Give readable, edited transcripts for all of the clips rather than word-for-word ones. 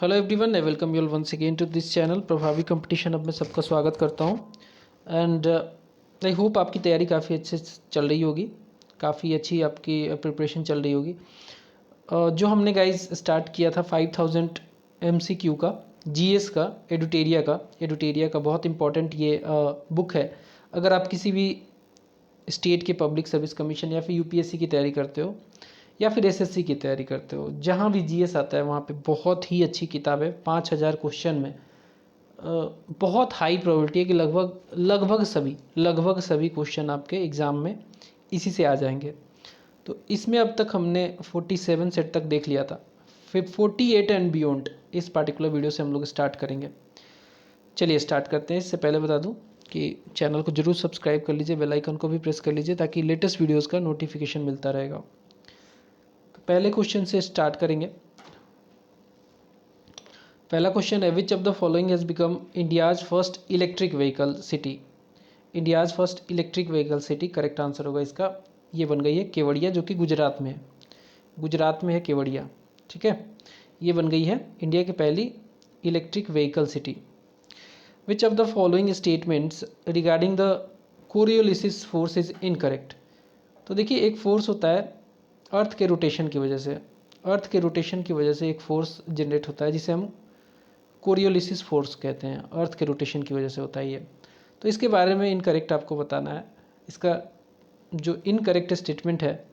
Hello everyone, I welcome you all once again to this channel Prabhavi competition. अब मैं सबका स्वागत करता हूं एंड आई होप आपकी तैयारी काफ़ी अच्छे से चल रही होगी, काफ़ी अच्छी आपकी प्रिपरेशन चल रही होगी। जो हमने गाइस स्टार्ट किया था 5000 MCQ का, जीएस का, एडुटेरिया का बहुत इंपॉर्टेंट ये बुक है। अगर आप किसी भी स्टेट के पब्लिक सर्विस कमीशन या फिर यूपीएससी की तैयारी करते हो या फिर एसएससी की तैयारी करते हो, जहाँ भी जीएस आता है वहाँ पे बहुत ही अच्छी किताब है। 5000 क्वेश्चन में बहुत हाई प्रोबेबिलिटी है कि लगभग सभी क्वेश्चन आपके एग्ज़ाम में इसी से आ जाएंगे। तो इसमें अब तक हमने 47 सेट तक देख लिया था, फिर 48 एंड बियॉन्ड इस पार्टिकुलर वीडियो से हम लोग स्टार्ट करेंगे। चलिए स्टार्ट करते हैं। इससे पहले बता दूं कि चैनल को जरूर सब्सक्राइब कर लीजिए, बेल आइकन को भी प्रेस कर लीजिए ताकि लेटेस्ट वीडियोस का नोटिफिकेशन मिलता रहेगा। तो पहले क्वेश्चन से स्टार्ट करेंगे। पहला क्वेश्चन है, which of the following has become India's first electric vehicle city. India's first electric vehicle city, correct answer होगा इसका, ये बन गई है केवड़िया, जो कि गुजरात में है। गुजरात में है केवड़िया, ठीक है। ये बन गई है इंडिया की पहली electric vehicle city. Which of the following statements regarding the कोरियोलिसिस force is incorrect. तो देखिए, एक फोर्स होता है अर्थ के रोटेशन की वजह से, अर्थ के रोटेशन की वजह से एक फोर्स जनरेट होता है जिसे हम कोरियोलिसिस फोर्स कहते हैं। अर्थ के रोटेशन की वजह से होता है ये। तो इसके बारे में इनकरेक्ट आपको बताना है। इसका जो इनकरेक्ट स्टेटमेंट है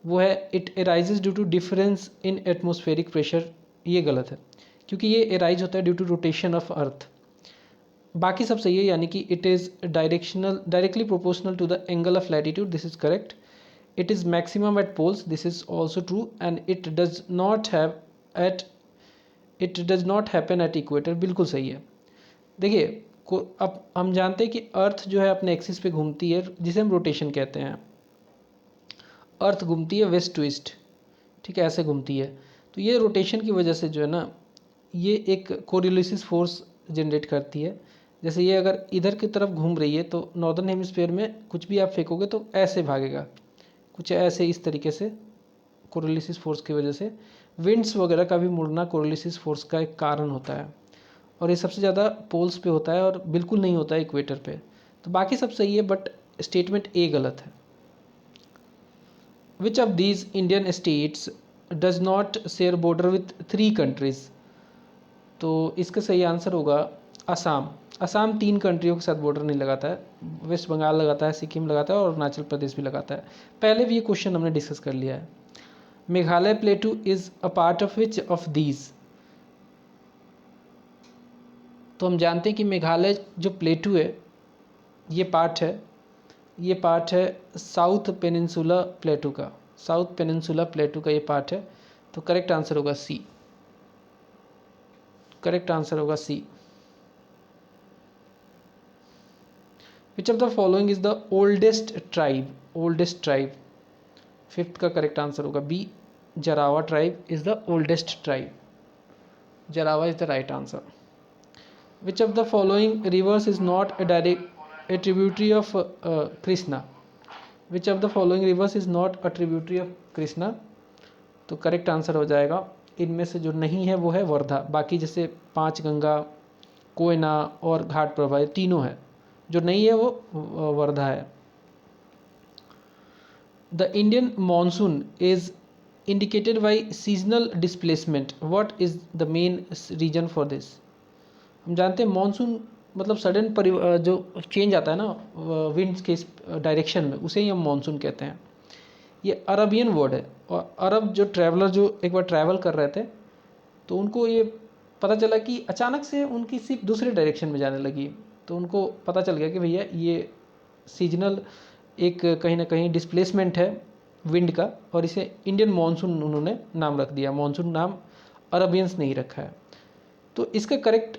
वो है, it arises due to difference in atmospheric pressure. ये गलत है, क्योंकि ये एराइज होता है due to rotation of earth. बाकी सब सही है, यानी कि it is directly proportional to the angle of latitude, this is correct. It is maximum at poles, this is also true. And it does not happen at equator, बिल्कुल सही है। देखिए, अब हम जानते हैं कि अर्थ जो है अपने एक्सिस पे घूमती है, जिसे हम रोटेशन कहते हैं। अर्थ घूमती है वेस्ट टू ईस्ट, ठीक है, ऐसे घूमती है। तो ये रोटेशन की वजह से जो है ना, ये एक कोरियोलिसिस फोर्स जनरेट करती है। जैसे ये अगर इधर की तरफ घूम रही है तो नॉर्दर्न हेमिस्फीयर में कुछ भी आप फेंकोगे तो ऐसे भागेगा, कुछ ऐसे इस तरीके से, कोरियोलिसिस फोर्स की वजह से। विंड्स वगैरह का भी मुड़ना कोरियोलिसिस फोर्स का एक कारण होता है, और ये सबसे ज़्यादा पोल्स पे होता है और बिल्कुल नहीं होता है इक्वेटर पे। तो बाकी सब सही है, बट स्टेटमेंट ए गलत है। Which of these Indian states does not share border with 3 countries. तो इसका सही आंसर होगा असम। असम 3 कंट्रियों के साथ बॉर्डर नहीं लगाता है। वेस्ट बंगाल लगाता है, सिक्किम लगाता है और अरुणाचल प्रदेश भी लगाता है। पहले भी ये क्वेश्चन हमने डिस्कस कर लिया है। Meghalaya प्लेटू is a part of which of these. तो हम जानते हैं कि मेघालय जो प्लेटू है ये पार्ट है साउथ पेनिनसुला प्लेटू का। साउथ पेनिनसुला प्लेटू का ये पार्ट है। तो करेक्ट आंसर होगा सी। करेक्ट आंसर होगा C. Which of the following is the oldest tribe. Oldest tribe, fifth का करेक्ट आंसर होगा B. Jarawa tribe is the oldest tribe. Jarawa is the right answer. Which of the following rivers is not a direct a tributary of Krishna. Which of the following rivers is not a tributary of Krishna. तो correct answer हो जाएगा, इनमें से जो नहीं है वो है वर्धा। बाकी जैसे 5 गंगा, कोयना और घाट प्रभा, ये तीनों है। जो नहीं है वो वर्धा है। The Indian monsoon is indicated by seasonal displacement, what is the main reason for this. हम जानते हैं मानसून मतलब सडन जो चेंज आता है ना विंड्स के डायरेक्शन में, उसे ही हम मानसून कहते हैं। ये अरबियन वर्ड है, और अरब जो ट्रैवलर जो एक बार ट्रैवल कर रहे थे तो उनको ये पता चला कि अचानक से उनकी शिप दूसरे डायरेक्शन में जाने लगी। तो उनको पता चल गया कि भैया ये सीजनल एक कहीं ना कहीं डिस्प्लेसमेंट है विंड का, और इसे इंडियन मानसून उन्होंने नाम रख दिया। मानसून नाम अरबियंस ने ही रखा है। तो इसका करेक्ट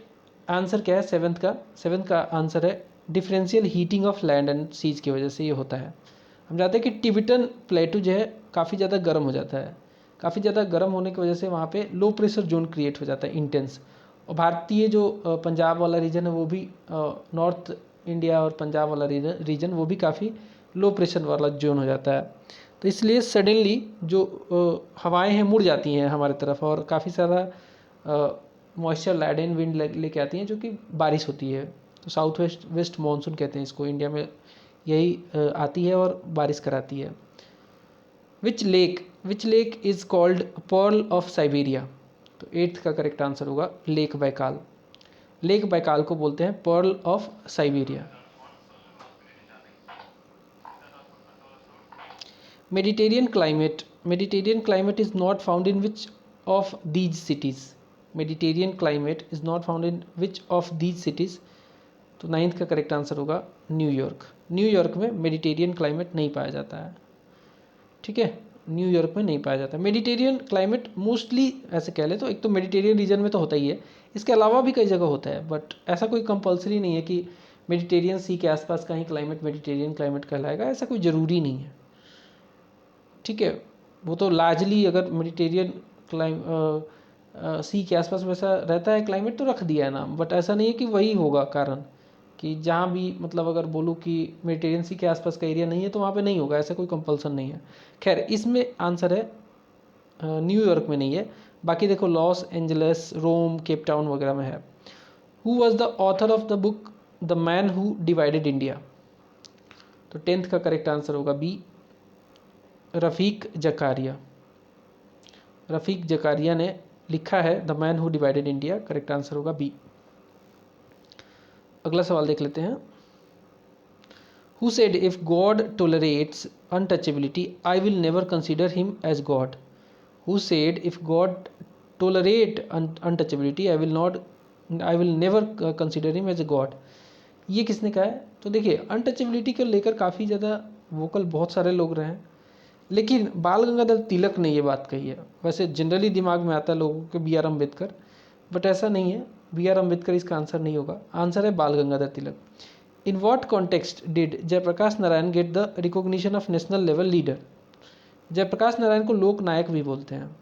आंसर क्या है? सेवन्थ का आंसर है differential heating of land and seas की वजह से ये होता है। हम जानते हैं कि टिबेटन प्लेटू जो है काफ़ी ज़्यादा गर्म हो जाता है। काफ़ी ज़्यादा गर्म होने की वजह से वहाँ पे लो प्रेशर जोन क्रिएट हो जाता है, इंटेंस। और भारतीय जो पंजाब वाला रीजन है वो भी, नॉर्थ इंडिया और पंजाब वाला रीजन वो भी काफ़ी लो प्रेशर वाला जोन हो जाता है। तो इसलिए सडनली जो हवाएं हैं मुड़ जाती हैं हमारी तरफ, और काफ़ी सारा मॉइस्चर लैडेन विंड लेके आती हैं जो कि बारिश होती है। तो साउथ वेस्ट मानसून कहते हैं इसको, इंडिया में यही आती है और बारिश कराती है। Which lake is called pearl of Siberia? तो 8th का करेक्ट आंसर होगा लेक बैकाल। लेक बैकाल को बोलते हैं pearl of Siberia. Mediterranean climate is not found in which of these cities? Mediterranean climate is not found in which of these cities? तो 9th का correct answer होगा New York. New York में Mediterranean climate नहीं पाया जाता है। ठीक है, न्यूयॉर्क में नहीं पाया जाता। मेडिटेरियन क्लाइमेट मोस्टली ऐसे कह ले तो एक तो मेडिटेरियन रीजन में तो होता ही है, इसके अलावा भी कई जगह होता है, बट ऐसा कोई कंपलसरी नहीं है कि मेडिटेरियन सी के आसपास का ही क्लाइमेट मेडिटेरियन क्लाइमेट कहलाएगा, ऐसा कोई ज़रूरी नहीं है। ठीक है, वो तो लार्जली अगर मेडिटेरियन सी के आसपास वैसा रहता है क्लाइमेट तो रख दिया है नाम, बट ऐसा नहीं है कि वही होगा कारण कि जहाँ भी मतलब अगर बोलूँ कि मेडिटेरियन सी के आसपास का एरिया नहीं है तो वहाँ पे नहीं होगा, ऐसा कोई कंपल्सन नहीं है। खैर इसमें आंसर है न्यूयॉर्क में नहीं है, बाकी देखो लॉस एंजलिस, रोम, केप टाउन वगैरह में है। Who was the author of the book the man who divided India? तो 10th का करेक्ट आंसर होगा बी, रफ़ीक जकारिया। रफ़ीक जकारिया ने लिखा है the man who divided India, correct answer होगा बी। अगला सवाल देख लेते हैं। Who said if God tolerates untouchability, I will never consider him as God? Who said if God tolerate untouchability, I will never consider him as a God? ये किसने कहा है? तो देखिए अनटचेबिलिटी को लेकर काफ़ी ज़्यादा वोकल बहुत सारे लोग रहे हैं, लेकिन बाल गंगाधर तिलक ने ये बात कही है। वैसे जनरली दिमाग में आता है लोगों के बी आर अम्बेडकर, बट ऐसा नहीं है, बी आर अम्बेडकर इसका आंसर नहीं होगा, आंसर है Bal Gangadhar Tilak. In what context did Jayaprakash Narayan get the recognition of national level leader? Jayaprakash Narayan को लोक नायक भी बोलते हैं।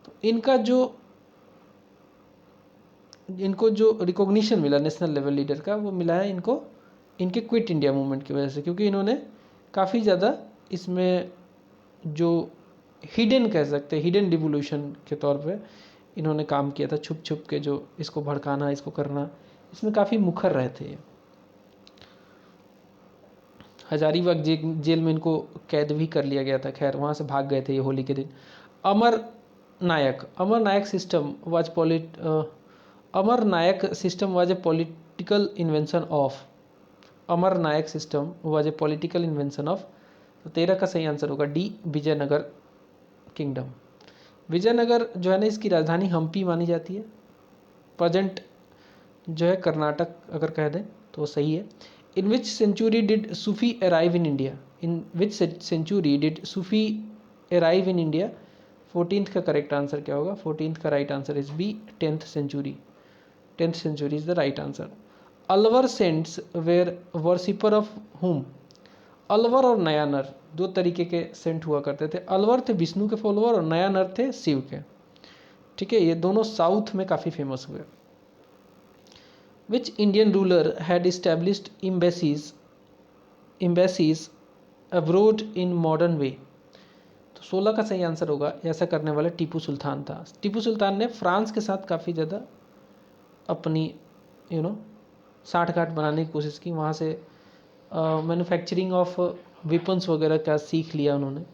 तो इनको जो रिकॉग्निशन मिला नेशनल लेवल लीडर का, वो मिला है इनको इनके क्विट इंडिया मूवमेंट की वजह से, क्योंकि इन्होंने काफ़ी ज़्यादा इसमें जो हिडन कह सकते हैं, हिडन डिवोल्यूशन के तौर पे इन्होंने काम किया था, छुप छुप के जो इसको भड़काना, इसको करना, इसमें काफ़ी मुखर रहे थे। हजारीबाग जेल में इनको कैद भी कर लिया गया था, खैर वहाँ से भाग गए थे ये होली के दिन। Amar Nayak system was a political invention of? Amar Nayak system was a political invention of? तो 13 का सही आंसर होगा डी, विजयनगर किंगडम। विजयनगर जो है ना, इसकी राजधानी हम्पी मानी जाती है, प्रेजेंट जो है कर्नाटक अगर कह दें तो सही है। In which century did Sufi arrive in India? In which century did Sufi arrive in India? 14th का करेक्ट आंसर क्या होगा? 14th का right answer is B, 10th century. 10th century is the right answer. Alvar saints were worshipper of whom? Alvar और नयानर दो तरीके के Saint हुआ करते थे। अलवर थे विष्णु के फॉलोअर और नयानर थे शिव के। ठीक है, ये दोनों साउथ में काफ़ी फेमस हुए। Which Indian ruler had established embassies abroad in modern way? तो 16 का सही आंसर होगा, ऐसा करने वाला टीपू सुल्तान था। टीपू सुल्तान ने फ्रांस के साथ काफ़ी ज़्यादा अपनी साठगांठ बनाने की कोशिश की, वहाँ से मैन्युफैक्चरिंग ऑफ वेपन्स वगैरह का सीख लिया उन्होंने।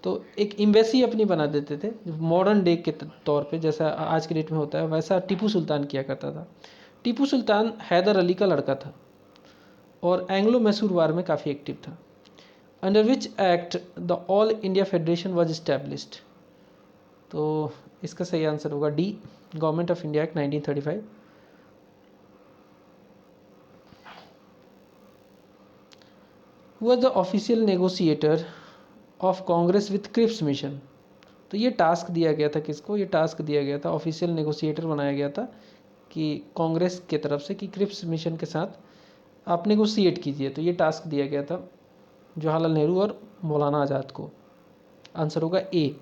तो एक एम्बेसी अपनी बना देते थे मॉडर्न डे के तौर पे, जैसा आज के डेट में होता है वैसा टीपू सुल्तान किया करता था। टीपू सुल्तान हैदर अली का लड़का था और एंग्लो मैसूर वार में काफ़ी एक्टिव था। Under which act the all India federation was established? तो इसका सही आंसर होगा D, government of India act 1935। Who was the official negotiator of Congress with Cripps mission? तो ये टास्क दिया गया था किसको? ये टास्क दिया गया था, ऑफिशियल नेगोशिएटर बनाया गया था कि कांग्रेस के तरफ से कि क्रिप्स मिशन के साथ आप नेगोशिएट कीजिए। तो ये टास्क दिया गया था जवाहरलाल नेहरू और मौलाना आज़ाद को। आंसर होगा ए।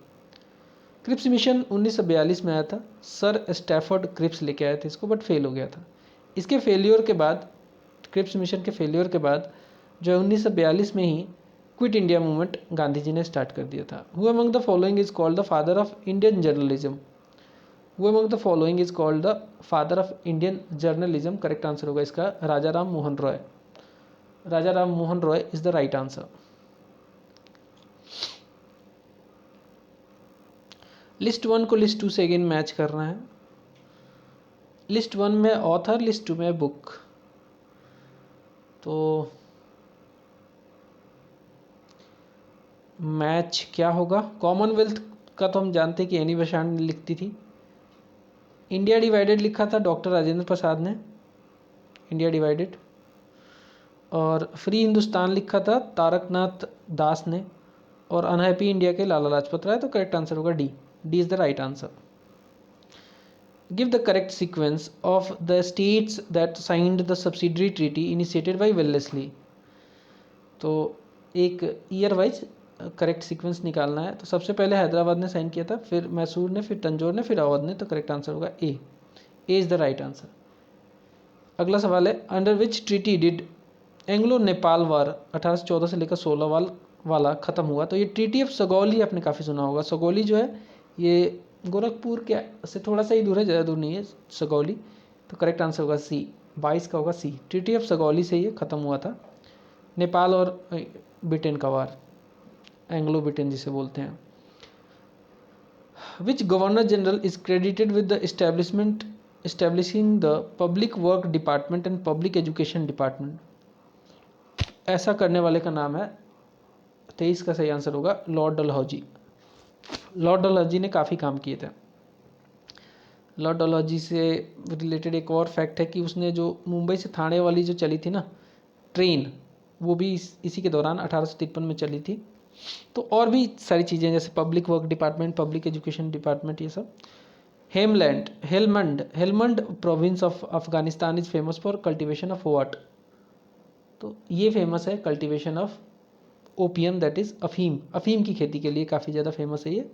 क्रिप्स मिशन 1942 में आया था, सर स्टैफर्ड क्रिप्स लेके आए थे इसको, बट फेल हो गया था। इसके फेलियर के बाद, क्रिप्स मिशन के फेलियर के बाद जो है 1942 में ही quit India movement Gandhi ji ने स्टार्ट कर दिया था। Who among the following is called the father of Indian journalism? Who among the following is called the father of Indian journalism? Correct answer होगा इसका Raja Ram Mohan Roy. Raja Ram Mohan Roy is the right answer. List 1 को list 2 से again match करना है। List 1 में author, list 2 में book. तो match क्या होगा? कॉमनवेल्थ का तो हम जानते हैं कि एनी बेसांत ने लिखती थी। इंडिया डिवाइडेड लिखा था डॉक्टर राजेंद्र प्रसाद ने, इंडिया डिवाइडेड। और फ्री हिंदुस्तान लिखा था तारकनाथ दास ने, और अनहैप्पी इंडिया के लाला लाजपत राय। तो करेक्ट आंसर होगा D. D is the right answer. Give the correct sequence of the states that signed the subsidiary treaty initiated by Wellesley. तो एक ईयर वाइज करेक्ट सीक्वेंस निकालना है। तो सबसे पहले हैदराबाद ने साइन किया था, फिर मैसूर ने, फिर तंजौर ने, फिर अवध ने। तो करेक्ट आंसर होगा A. A is the right answer. अगला सवाल है, under which treaty did Anglo Nepal war 1814 से लेकर 16 वाला खत्म हुआ? तो ये ट्रीटी ऑफ सगौली आपने काफ़ी सुना होगा। सगौली जो है ये गोरखपुर के से थोड़ा सा ही दूर है, ज़्यादा दूर नहीं है सगौली। तो करेक्ट आंसर होगा सी। 22 का होगा सी। ट्रीटी ऑफ सगौली से ये खत्म हुआ था, नेपाल और ब्रिटेन का वार, एंग्लो ब्रिटेन जिसे बोलते हैं। Which governor general is credited with the establishing the public work department and public education department? ऐसा करने वाले का नाम है, 23 का सही आंसर होगा लॉर्ड डलहौजी। लॉर्ड डलहौजी ने काफ़ी काम किए थे। लॉर्ड डलहौजी से रिलेटेड एक और फैक्ट है कि उसने जो मुंबई से थाने वाली जो चली थी ना ट्रेन, वो भी इसी के दौरान 1853 में चली थी। तो और भी सारी चीज़ें जैसे public work department, public education department, ये सब। Helmand province of Afghanistan is famous for cultivation of what? तो ये फेमस है cultivation of opium, that is अफीम। अफीम की खेती के लिए काफ़ी ज़्यादा फेमस है ये।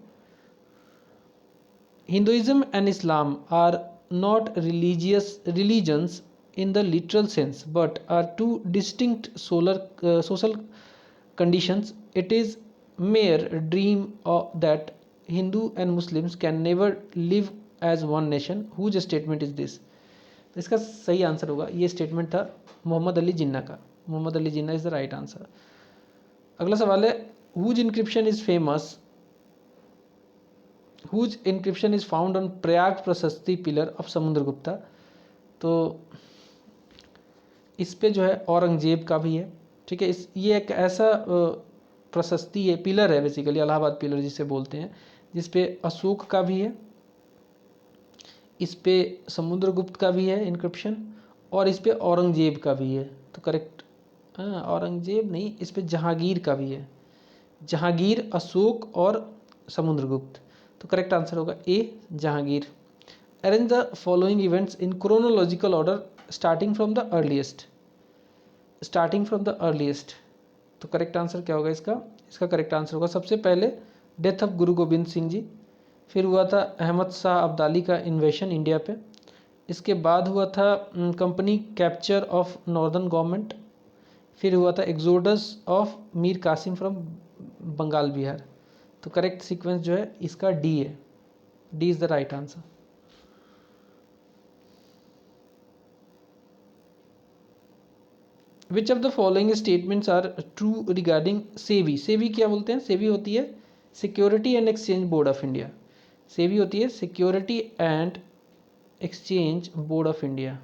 Hinduism and Islam are not religions in the literal sense, but are two distinct social conditions. It is mere dream that Hindu and Muslims can never live as one nation. Whose statement is this? तो इसका सही answer होगा, ये statement था मोहम्मद अली जिन्ना का। Mohammad Ali Jinnah is the right answer. अगला सवाल है, whose inscription is famous? Whose inscription is found on Prayag Prashasti pillar of Samudragupta? तो इस पे जो है औरंगजेब का भी है, ठीक है। ये एक ऐसा प्रशस्ति है, पिलर है बेसिकली, इलाहाबाद पिलर जिसे बोलते हैं, जिस पे अशोक का भी है, इस पे समुद्रगुप्त का भी है इंक्रिप्शन, और इस पे औरंगजेब का भी है। तो करेक्ट, औरंगजेब नहीं, इस पे जहांगीर का भी है। जहांगीर, अशोक और समुद्रगुप्त। तो करेक्ट आंसर होगा A, Jahangir. Arrange the following events in chronological order starting from the earliest. Starting from the earliest, तो करेक्ट आंसर क्या होगा इसका? इसका करेक्ट आंसर होगा सबसे पहले डेथ ऑफ गुरु गोविंद सिंह जी, फिर हुआ था अहमद शाह अब्दाली का इन्वेशन इंडिया पे, इसके बाद हुआ था company capture of northern government, फिर हुआ था exodus of Mir Qasim from Bengal Bihar. तो करेक्ट सीक्वेंस जो है इसका डी है। D is the right answer. Which of the following statements are true regarding SEBI? SEBI क्या बोलते हैं? सेवी होती है security and exchange board of India. SEBI होती है security and exchange board of India.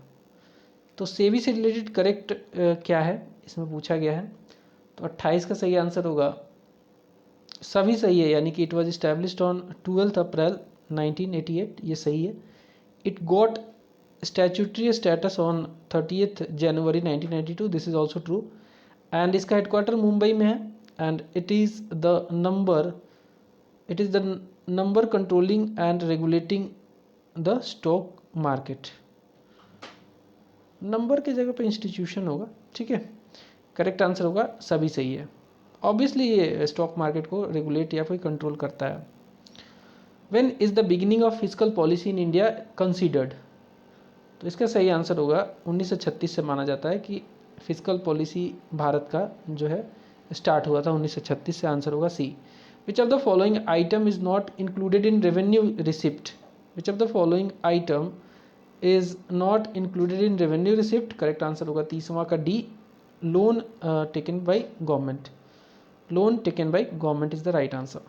तो सेवी से रिलेटेड करेक्ट क्या है इसमें पूछा गया है। तो 28 का सही आंसर होगा, सभी सही है, यानी कि इट वॉज इस्टेब्लिश्ड ऑन 12 अप्रैल 1988, ये सही है। It got statutory status on 30 January 1992, this is also true. And इसका हेडक्वार्टर मुंबई में है, and it is the number controlling and regulating the stock market. Number की जगह पे इंस्टीट्यूशन होगा, ठीक है। करेक्ट आंसर होगा सभी सही है। ऑब्वियसली ये स्टॉक मार्केट को रेगुलेट या फिर कंट्रोल करता है। When is the beginning of physical policy in India considered? तो इसका सही आंसर होगा 1936 से माना जाता है कि फिजिकल पॉलिसी भारत का जो है स्टार्ट हुआ था 1936 से। आंसर होगा C. Which of the following item is not included in revenue receipt? Which of the following item is not included in revenue receipt, correct answer होगा 30वां का D, loan taken by government, loan taken by government is the right answer.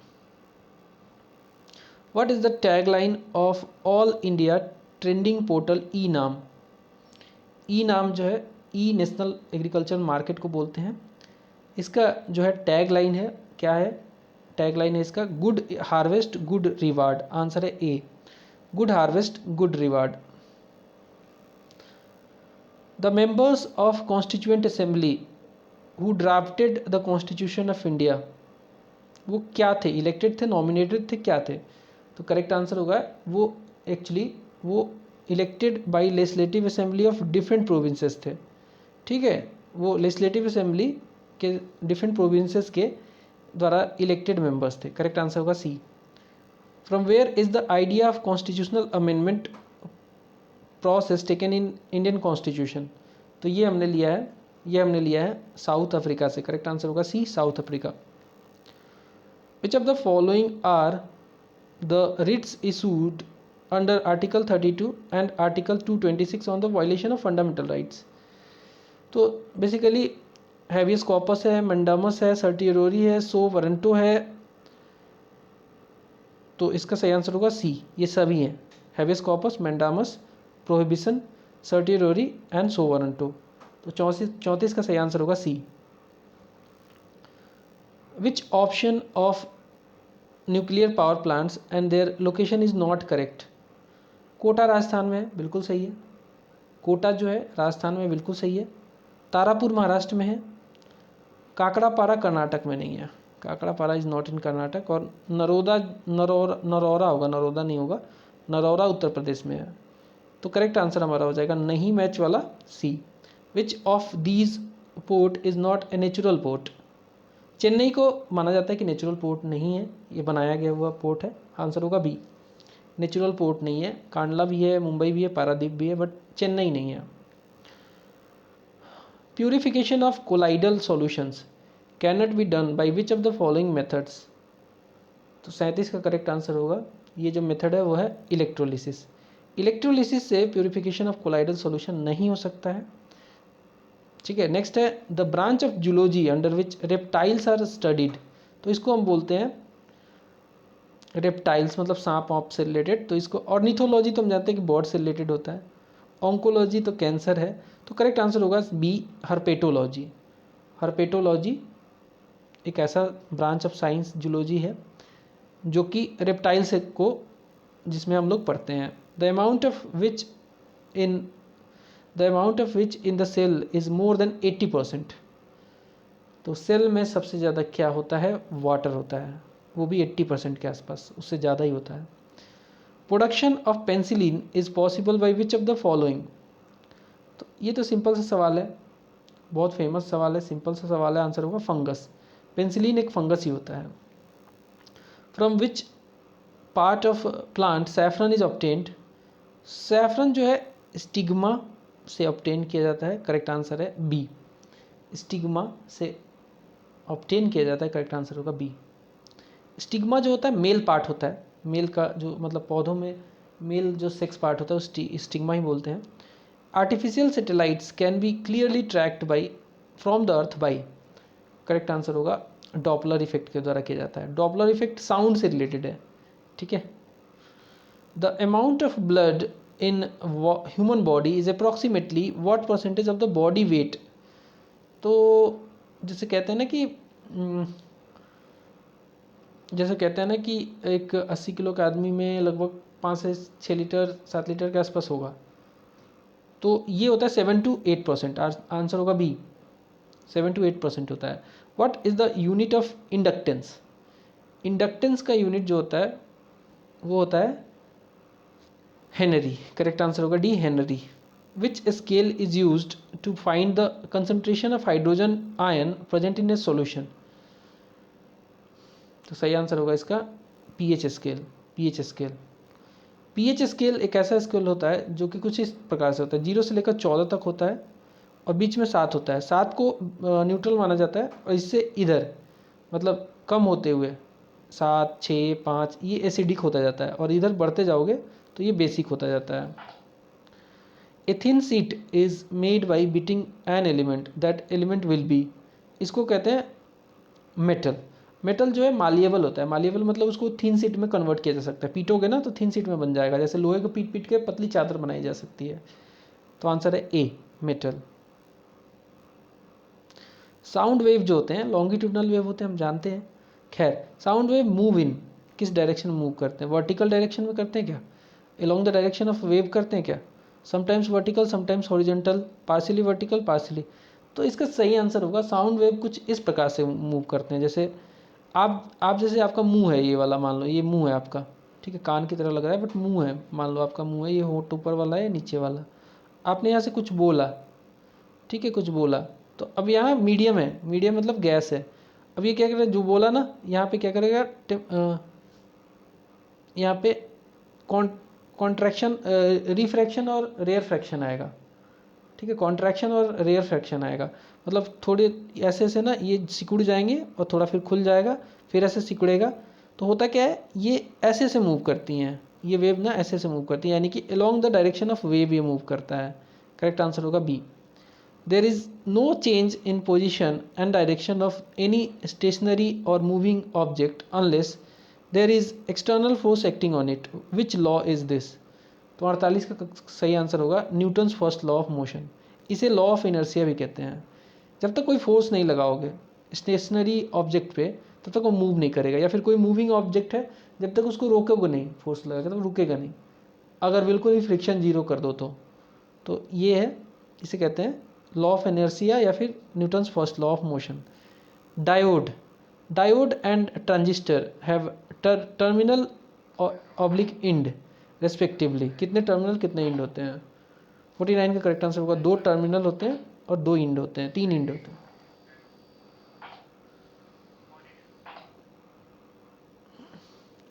What is the tagline of all India trending portal e NAM? E नाम जो है ई national agriculture market को बोलते हैं. इसका जो है टैग लाइन है, क्या है टैग लाइन है इसका? Good harvest good reward. Answer है A, good harvest good reward. The members of constituent assembly who drafted the constitution of India, वो क्या थे? इलेक्टेड थे, नॉमिनेटेड थे, क्या थे? तो करेक्ट आंसर होगा वो एक्चुअली वो elected by legislative assembly of different provinces थे. ठीक है, वो लेजिस्लेटिव असेंबली के डिफरेंट प्रोविंसेस के द्वारा इलेक्टेड मेंबर्स थे. करेक्ट आंसर होगा C. From where is the idea of constitutional amendment process taken in Indian constitution? तो ये हमने लिया है साउथ अफ्रीका से. करेक्ट आंसर होगा C, South Africa. Which of the following are the writs issued under article 32 and article 226 on the violation of fundamental rights? तो basically habeas corpus है, मंडामस है, सर्टियोरी है, सो वारंटो है. तो इसका सही आंसर होगा सी, ये सभी हैं, habeas corpus, mandamus, prohibition, certiorari and quo warranto. तो 34 का सही आंसर होगा C. Which option of nuclear power plants and their location is not correct? Kota Rajasthan में है, बिल्कुल सही है. कोटा जो है राजस्थान में बिल्कुल सही है. तारापुर महाराष्ट्र में है. काकड़ापारा कर्नाटक में नहीं है, काकड़ापारा इज नॉट इन कर्नाटक. और नरौरा होगा, नरोदा नहीं होगा, नरौरा उत्तर प्रदेश में है. तो करेक्ट आंसर हमारा हो जाएगा नहीं मैच वाला C. Which of these port is not a natural port? Chennai को माना जाता है कि नेचुरल पोर्ट नहीं है, ये बनाया गया हुआ पोर्ट है. आंसर होगा बी, नेचुरल पोर्ट नहीं है. कांडला भी है, मुंबई भी है, पारादीप भी है, बट चेन्नई नहीं है. Purification of colloidal solutions can not be done by which of the following methods? तो 37 का करेक्ट आंसर होगा, ये जो मेथड है वो है इलेक्ट्रोलिसिस. इलेक्ट्रोलिसिस से प्यूरिफिकेशन ऑफ कोलाइडल सॉल्यूशन नहीं हो सकता है. ठीक है, नेक्स्ट है the branch of zoology under which reptiles are studied. तो इसको हम बोलते हैं रेप्टाइल्स, मतलब सांप वाप से रिलेटेड. तो इसको ऑर्निथोलॉजी तो हम जानते हैं कि बर्ड से रिलेटेड होता है. ऑन्कोलॉजी तो कैंसर है. तो करेक्ट आंसर होगा बी, हर्पेटोलॉजी. हर्पेटोलॉजी एक ऐसा ब्रांच ऑफ साइंस जूलॉजी है जो कि रेप्टाइल्स को जिसमें हम लोग पढ़ते हैं. The amount of which in the cell is more than 80%. तो सेल में सबसे ज़्यादा क्या होता है? वाटर होता है, वो भी 80% के आसपास, उससे ज़्यादा ही होता है. Production of penicillin is possible by which of the following? तो ये तो सिंपल सा सवाल है, बहुत फेमस सवाल है, सिंपल सा सवाल है. आंसर होगा फंगस. पेंसिलिन एक फंगस ही होता है. From which part of plant saffron is obtained? Saffron जो है स्टिग्मा से ऑब्टेन किया जाता है. करेक्ट आंसर है बी, स्टिग्मा से ऑब्टेन किया जाता है. करेक्ट आंसर होगा बी. स्टिग्मा जो होता है मेल पार्ट होता है, मेल का जो मतलब पौधों में मेल जो सेक्स पार्ट होता है उस स्टिग्मा ही बोलते हैं. Artificial satellites can be clearly tracked by from the earth by? Correct answer होगा डॉपलर इफेक्ट के द्वारा किया जाता है. डॉपलर इफेक्ट साउंड से रिलेटेड है. ठीक है. The amount of blood in human body is approximately what percentage of the body weight? तो जैसे कहते हैं ना कि एक 80 किलो के आदमी में लगभग 5 से 6 लीटर 7 लीटर के आसपास होगा. तो ये होता है 7 to 8%. आंसर होगा बी, 7 to 8% होता है. What is the unit of inductance? Inductance का यूनिट जो होता है वो होता है हेनरी. करेक्ट आंसर होगा D, henry. Which scale is used to find the concentration of hydrogen ion present in a solution? तो सही आंसर होगा इसका पीएच स्केल. पीएच स्केल एक ऐसा स्केल होता है जो कि कुछ इस प्रकार से होता है, 0 से लेकर 14 तक होता है और बीच में 7 होता है. 7 को न्यूट्रल माना जाता है और इससे इधर मतलब कम होते हुए 7, 6, 5 ये एसिडिक होता जाता है और इधर बढ़ते जाओगे तो ये बेसिक होता जाता है। A thin sheet is made by beating an element, that element will be, इसको कहते हैं मेटल। मेटल जो है मालिएबल होता है, मालिएबल मतलब उसको थिन शीट में कन्वर्ट किया जा सकता है, पीटोगे ना तो थिन शीट में बन जाएगा, जैसे लोहे को पीट पीट के पतली चादर बनाई जा सकती है। तो आंसर है ए, मेटल। साउंड वेव जो होते हैं लॉन्गिट्यूडनल वेव होते हैं, हम जानते हैं। खैर, साउंड वेव मूव इन, किस डायरेक्शन में मूव करते हैं? वर्टिकल डायरेक्शन में करते हैं क्या? Along the direction of wave करते हैं क्या? Sometimes vertical sometimes horizontal, partially vertical partially. तो इसका सही आंसर होगा साउंड वेव कुछ इस प्रकार से मूव करते हैं, जैसे आप जैसे आपका मुंह है ये वाला, मान लो ये मुंह है आपका, ठीक है, कान की तरह लग रहा है बट मुंह है, मान लो आपका मुंह है, ये होंठ ऊपर वाला है नीचे वाला। आपने यहाँ से कुछ बोला, ठीक है, कुछ बोला, तो अब यहाँ मीडियम है, मीडियम मतलब गैस है। अब ये क्या करेगा, जो बोला ना यहाँ पे क्या करेगा, यहाँ पे कॉन्ट्रैक्शन, रिफ्रैक्शन और रेयर फ्रैक्शन आएगा, ठीक है, कॉन्ट्रैक्शन और रेयर फ्रैक्शन आएगा। मतलब थोड़े ऐसे से ना ये सिकुड़ जाएंगे और थोड़ा फिर खुल जाएगा, फिर ऐसे सिकुड़ेगा। तो होता क्या है, ये ऐसे से मूव करती हैं, ये वेव ना ऐसे से मूव करती है, यानी कि along the direction of wave ये मूव करता है। करेक्ट आंसर होगा B. There is no change in position and direction of any stationary और moving object unless there is external force acting on it, which law is this? तो 48 का सही answer होगा Newton's first law of motion. इसे law of inertia भी कहते हैं। जब तक कोई फोर्स नहीं लगाओगे स्टेशनरी ऑब्जेक्ट पे तब तक वो मूव नहीं करेगा, या फिर कोई मूविंग ऑब्जेक्ट है जब तक उसको रोकोगे नहीं, फोर्स लगाएगा तो रुकेगा नहीं, अगर बिल्कुल ही फ्रिक्शन जीरो कर दो तो ये है, इसे कहते हैं लॉ ऑफ इनर्शिया या फिर Newton's first law of motion. Diode, diode and transistor have terminal oblique end respectively. कितने टर्मिनल कितने इंड होते हैं? 49 का करेक्ट आंसर होगा 2 टर्मिनल होते हैं और 2 इंड होते हैं, 3 इंड होते हैं।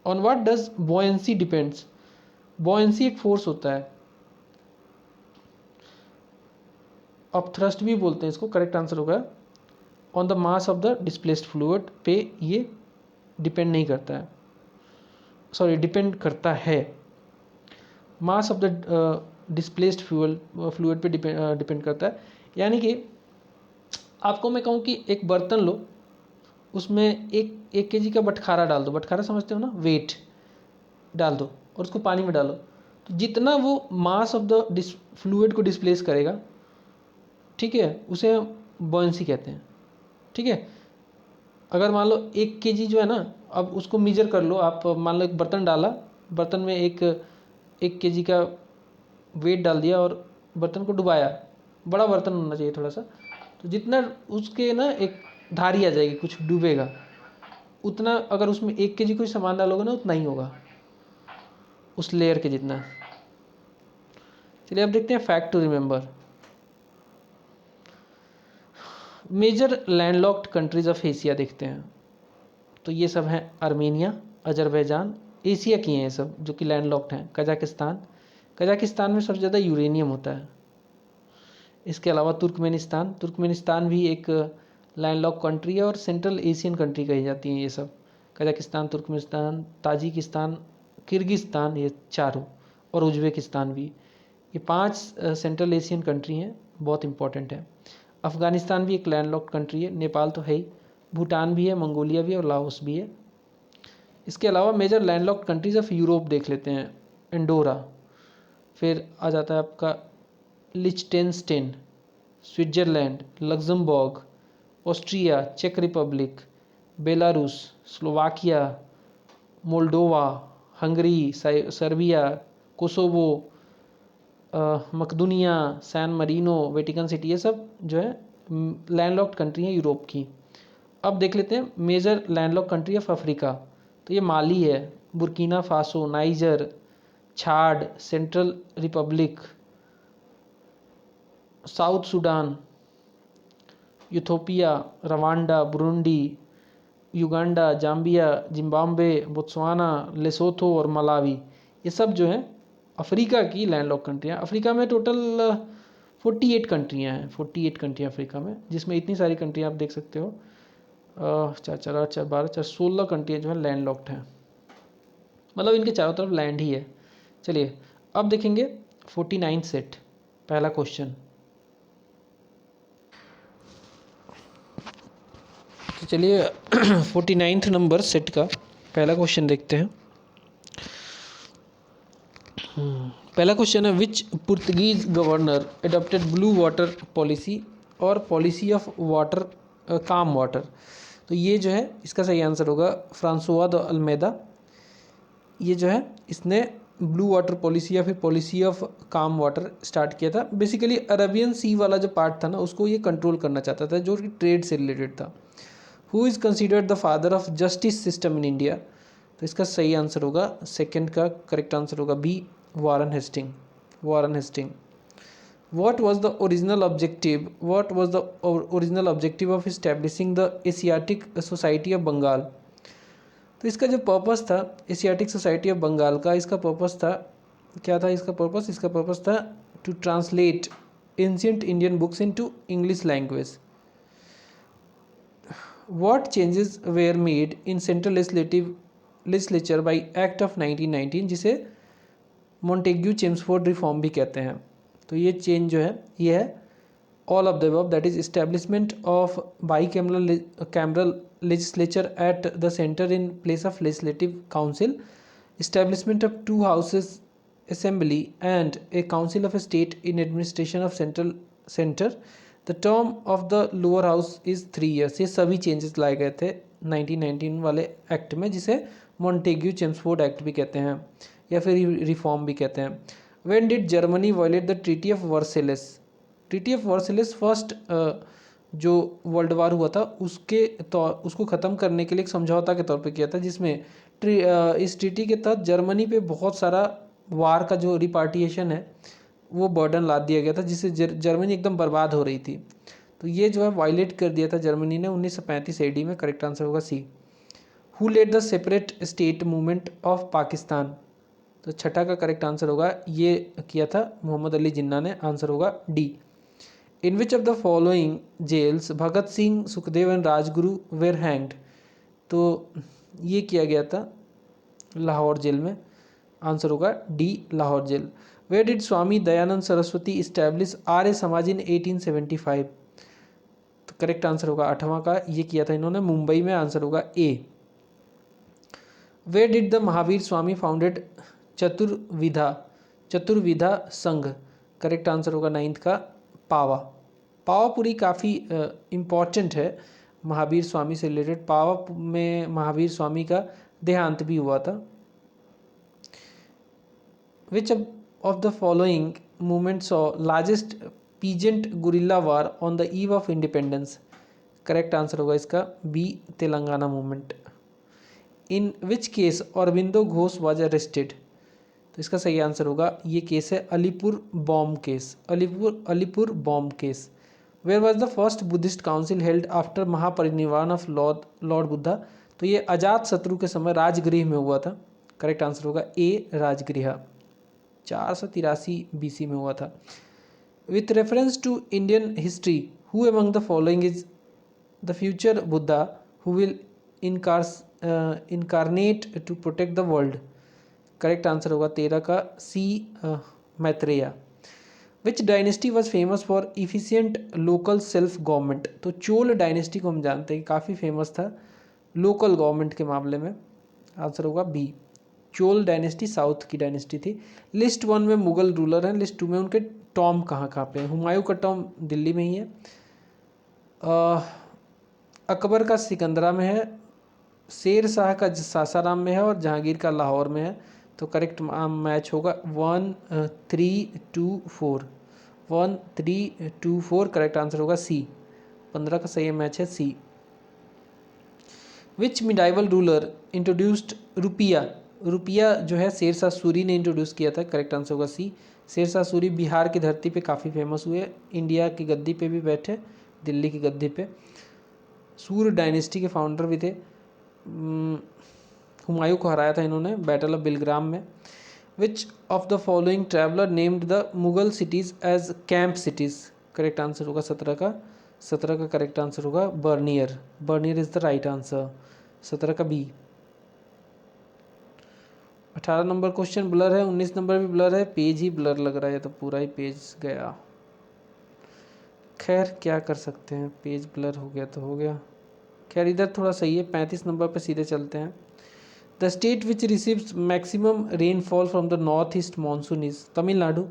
On what does buoyancy depends? Buoyancy एक फोर्स होता है, अब थ्रस्ट भी बोलते हैं इसको। करेक्ट आंसर होगा on the mass of the displaced fluid पे ये डिपेंड नहीं करता है, सॉरी डिपेंड करता है। Mass of the displaced fluid पे डिपेंड करता है। यानी कि आपको मैं कहूँ कि एक बर्तन लो, उसमें एक केजी का बटखारा डाल दो, बटखारा समझते हो ना, वेट डाल दो और उसको पानी में डालो, तो जितना वो मास ऑफ द फ्लूइड को डिस्प्लेस करेगा, ठीक है, उसे बॉयंसी कहते हैं। ठीक है, अगर मान लो 1 केजी जो है ना, अब उसको मेजर कर लो आप, मान लो एक बर्तन डाला, बर्तन में एक केजी का वेट डाल दिया और बर्तन को डुबाया, बड़ा बर्तन होना चाहिए थोड़ा सा, तो जितना उसके ना एक धारी आ जाएगी, कुछ डूबेगा, उतना अगर उसमें 1 केजी कोई सामान डालोगे ना उतना ही होगा, उस लेयर के जितना। चलिए अब देखते हैं fact to remember. Major landlocked countries of Asia देखते हैं, तो ये सब हैं आर्मेनिया, अजरबैजान, एशिया की हैं ये सब जो कि लैंडलॉक्ड हैं। कजाकिस्तान, कजाकिस्तान में सबसे ज़्यादा यूरेनियम होता है। इसके अलावा तुर्कमेनिस्तान, तुर्कमेनिस्तान भी एक लैंडलॉक कंट्री है और सेंट्रल एशियन कंट्री कही जाती हैं ये सब। कजाकिस्तान, तुर्कमेनिस्तान, ताजिकिस्तान, किर्गिस्तान, ये चारों, और उज्बेकिस्तान भी, ये 5 सेंट्रल एशियन कंट्री हैं, बहुत इंपॉर्टेंट है। अफ़गानिस्तान भी एक लैंडलॉक्ड कंट्री है, नेपाल तो है ही, भूटान भी है, मंगोलिया भी है और लाओस भी है। इसके अलावा major landlocked countries of Europe देख लेते हैं। एंडोरा, फिर आ जाता है आपका लिechtenstein, स्विट्ज़रलैंड, लग्जमबर्ग, ऑस्ट्रिया, चेक Republic, Belarus, Slovakia, Moldova, Hungary, Serbia, Kosovo, मकदूनिया, सैन मरीनो, वेटिकन सिटी, ये सब जो है लैंडलॉक्ड कंट्री हैं यूरोप की। अब देख लेते हैं major landlocked country of Africa, तो ये माली है, Burkina Faso, Niger, Chad, Central Republic, South Sudan, Ethiopia, Rwanda, Burundi, Uganda, Zambia, Zimbabwe, Botswana, Lesotho और मलावी, ये सब जो हैं अफ्रीका की लैंडलॉक कंट्रियाँ। अफ्रीका में टोटल 48 कंट्रियाँ हैं, 48 कंट्रियाँ अफ्रीका में, जिसमें इतनी सारी कंट्रियाँ आप देख सकते हो, 4 4 12 16 कंट्रियाँ जो है लैंड लॉक्ड हैं, मतलब इनके चारों तरफ लैंड ही है, चलिए अब देखेंगे 49 सेट। पहला क्वेश्चन, तो चलिए 49 नंबर सेट का पहला क्वेश्चन देखते हैं। पहला क्वेश्चन है, which Portuguese governor adopted blue water policy और policy of water calm water. तो ये जो है इसका सही आंसर होगा फ्रांसुआ द अल्मेदा। ये जो है इसने ब्लू वाटर पॉलिसी या फिर पॉलिसी ऑफ काम वाटर स्टार्ट किया था। बेसिकली अरेबियन सी वाला जो पार्ट था ना, उसको ये कंट्रोल करना चाहता था, जो कि ट्रेड से रिलेटेड था। Who is considered the father of justice system in India. तो इसका सही आंसर होगा, सेकंड का करेक्ट आंसर होगा B, Warren Hasting. Warren Hasting. What was the original objective? What was the original objective of establishing the Asiatic Society of Bengal? तो इसका जो purpose था एशियाटिक सोसाइटी ऑफ बंगाल का, इसका पर्पस था, क्या था इसका पर्पस? इसका पर्पस था to translate ancient Indian books into English language. What changes were made in central legislature by act of 1919, जिसे मॉन्टेग्यू चेम्सफोर्ड रिफॉर्म भी कहते हैं। तो ये चेंज जो है ये है all of the above, that is establishment of cameral legislature at the center in place of legislative council, establishment of two houses assembly and a council of state in administration of center. The term of the lower house is 3 years। ये सभी changes लाए गए थे 1919 वाले act में, जिसे Montagu Chelmsford act भी कहते हैं या फिर रिफॉर्म भी कहते हैं। When did Germany violate the Treaty of Versailles? Treaty of Versailles first जो वर्ल्ड वार हुआ था उसको ख़त्म करने के लिए एक समझौता के तौर पे किया था, जिसमें इस ट्रीटी के तहत जर्मनी पे बहुत सारा वार का जो रिपार्टिएशन है वो बर्डन लाद दिया गया था, जिससे जर्मनी एकदम बर्बाद हो रही थी। तो ये जो है वायलेट कर दिया था जर्मनी ने 1935 एडी में। करेक्ट आंसर होगा C. Who led the separate state movement of Pakistan. तो छठा का करेक्ट आंसर होगा, ये किया था मोहम्मद अली जिन्ना ने। आंसर होगा D. In which of the following jails Bhagat Singh, Sukhdev and Rajguru were hanged. तो ये किया गया था लाहौर जेल में। आंसर होगा D, Lahore jail. Where did Swami Dayanand Saraswati establish Arya Samaj in 1875। तो करेक्ट आंसर होगा आठवां का, ये किया था इन्होंने मुंबई में। आंसर होगा A. Where did the Mahavir Swami founded Chaturvidha Sangh. Correct answer होगा नाइन्थ का पावा। पावापुरी काफ़ी इम्पॉर्टेंट है महावीर स्वामी से रिलेटेड। पावा में महावीर स्वामी का देहांत भी हुआ था। Which of the following movements of largest peasant guerrilla war on the eve of independence. Correct answer होगा इसका B, Telangana movement. In which case Aurobindo Ghosh was arrested. तो इसका सही आंसर होगा, ये केस है Alipur bomb case. Alipur bomb case. Where was the first Buddhist council held after Mahaparinirvana of lord Buddha. तो ये अजात शत्रु के समय राजगृह में हुआ था। करेक्ट आंसर होगा ए, राजगृह। 483 BC में हुआ था। With reference to Indian history, who among the following is the future Buddha who will incarnate to protect the world. Correct answer होगा 13 का C, Maitreya. Which dynasty was famous for efficient local self government. तो Chola dynasty को हम जानते हैं काफ़ी famous था local government के मामले में। आंसर होगा बी, चोल डायनेस्टी साउथ की डायनेस्टी थी। लिस्ट 1 में मुगल रूलर हैं, लिस्ट 2 में उनके टॉम कहाँ पे हैं। हुमायूं का टॉम दिल्ली में ही है, अकबर का सिकंदरा में है, शेर शाह का सासाराम में है और जहांगीर का लाहौर में है। तो करेक्ट मैच होगा 1 3 2 4। 1 3 2 4 करेक्ट आंसर होगा सी। 15 का सही मैच है सी। विच मिडाइवल रूलर इंट्रोड्यूस्ड रुपया। रुपया जो है शेरशाह सूरी ने इंट्रोड्यूस किया था। करेक्ट आंसर होगा सी। शेरशाह सूरी बिहार की धरती पे काफ़ी फेमस हुए, इंडिया की गद्दी पे भी बैठे, दिल्ली की गद्दी पे। सूर्य डायनेस्टी के फाउंडर भी थे। हुमायूं को हराया था इन्होंने बैटल ऑफ बिलग्राम में। Which of the following traveller named the Mughal cities as camp cities. Correct answer होगा 17 का करेक्ट आंसर होगा Bernier. Bernier is the right answer, 17 का बी। 18 नंबर क्वेश्चन ब्लर है, 19 नंबर भी ब्लर है, पेज ही ब्लर लग रहा है, तो पूरा ही पेज गया। खैर क्या कर सकते हैं, पेज ब्लर हो गया तो हो गया। खैर इधर थोड़ा सही है, 35 नंबर पे सीधे चलते हैं। The state which receives maximum rainfall from the north east monsoon is Tamil Nadu.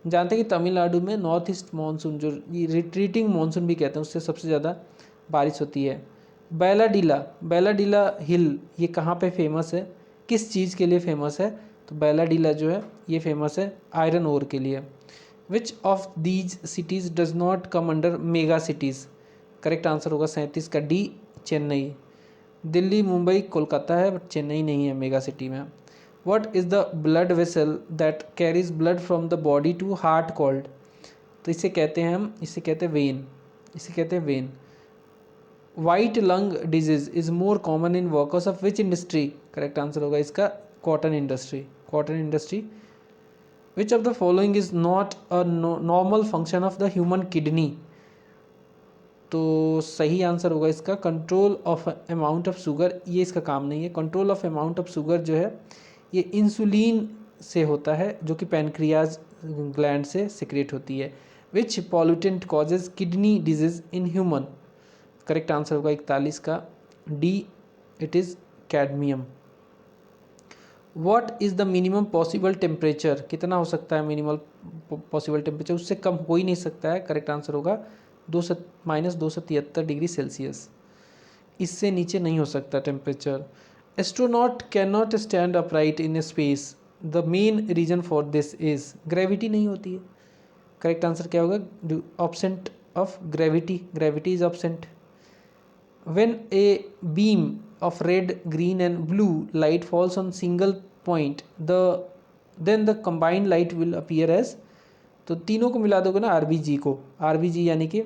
जानते हैं कि तमिलनाडु में नॉर्थ ईस्ट मानसून, जो रिट्रीटिंग मानसून भी कहते हैं, उससे सबसे ज़्यादा बारिश होती है। बैलाडीला, बैलाडीला हिल ये कहाँ पे फेमस है, किस चीज़ के लिए फेमस है? तो बैलाडीला जो है ये फेमस है आयरन ओर के लिए। Which of these cities does not come under mega cities? Correct answer होगा 37 का डी, चेन्नई। दिल्ली, मुंबई, कोलकाता है, बट चेन्नई नहीं है मेगा सिटी में। What is the blood vessel that carries blood from the body to heart called? तो इसे कहते हैं हम, इसे कहते हैं वेन, इसे कहते हैं when. White lung disease is more common in workers of which industry? Correct answer होगा इसका cotton industry, cotton industry. Which of the following is not a normal function of the human kidney? तो सही answer होगा इसका control of amount of sugar, ये इसका काम नहीं है। Control of amount of sugar जो है ये इंसुलिन से होता है, जो कि पैनक्रियाज ग्लैंड से सिक्रेट होती है। Which pollutant causes kidney disease in human? Correct answer होगा 41 का D, it is cadmium. What is the minimum possible temperature? कितना हो सकता है मिनिमल पॉसिबल टेम्परेचर? उससे कम हो ही नहीं सकता है। करेक्ट आंसर होगा -273 डिग्री सेल्सियस, इससे नीचे नहीं हो सकता temperature. Astronaut can not stand upright in space, the main reason for this is gravity नहीं होती है। करेक्ट आंसर क्या होगा? Absent of gravity, gravity is absent. When a beam of red, green and blue light falls on single point, then the combined light will appear as, तो तीनों को मिला दोगे ना RBG को, RBG यानी कि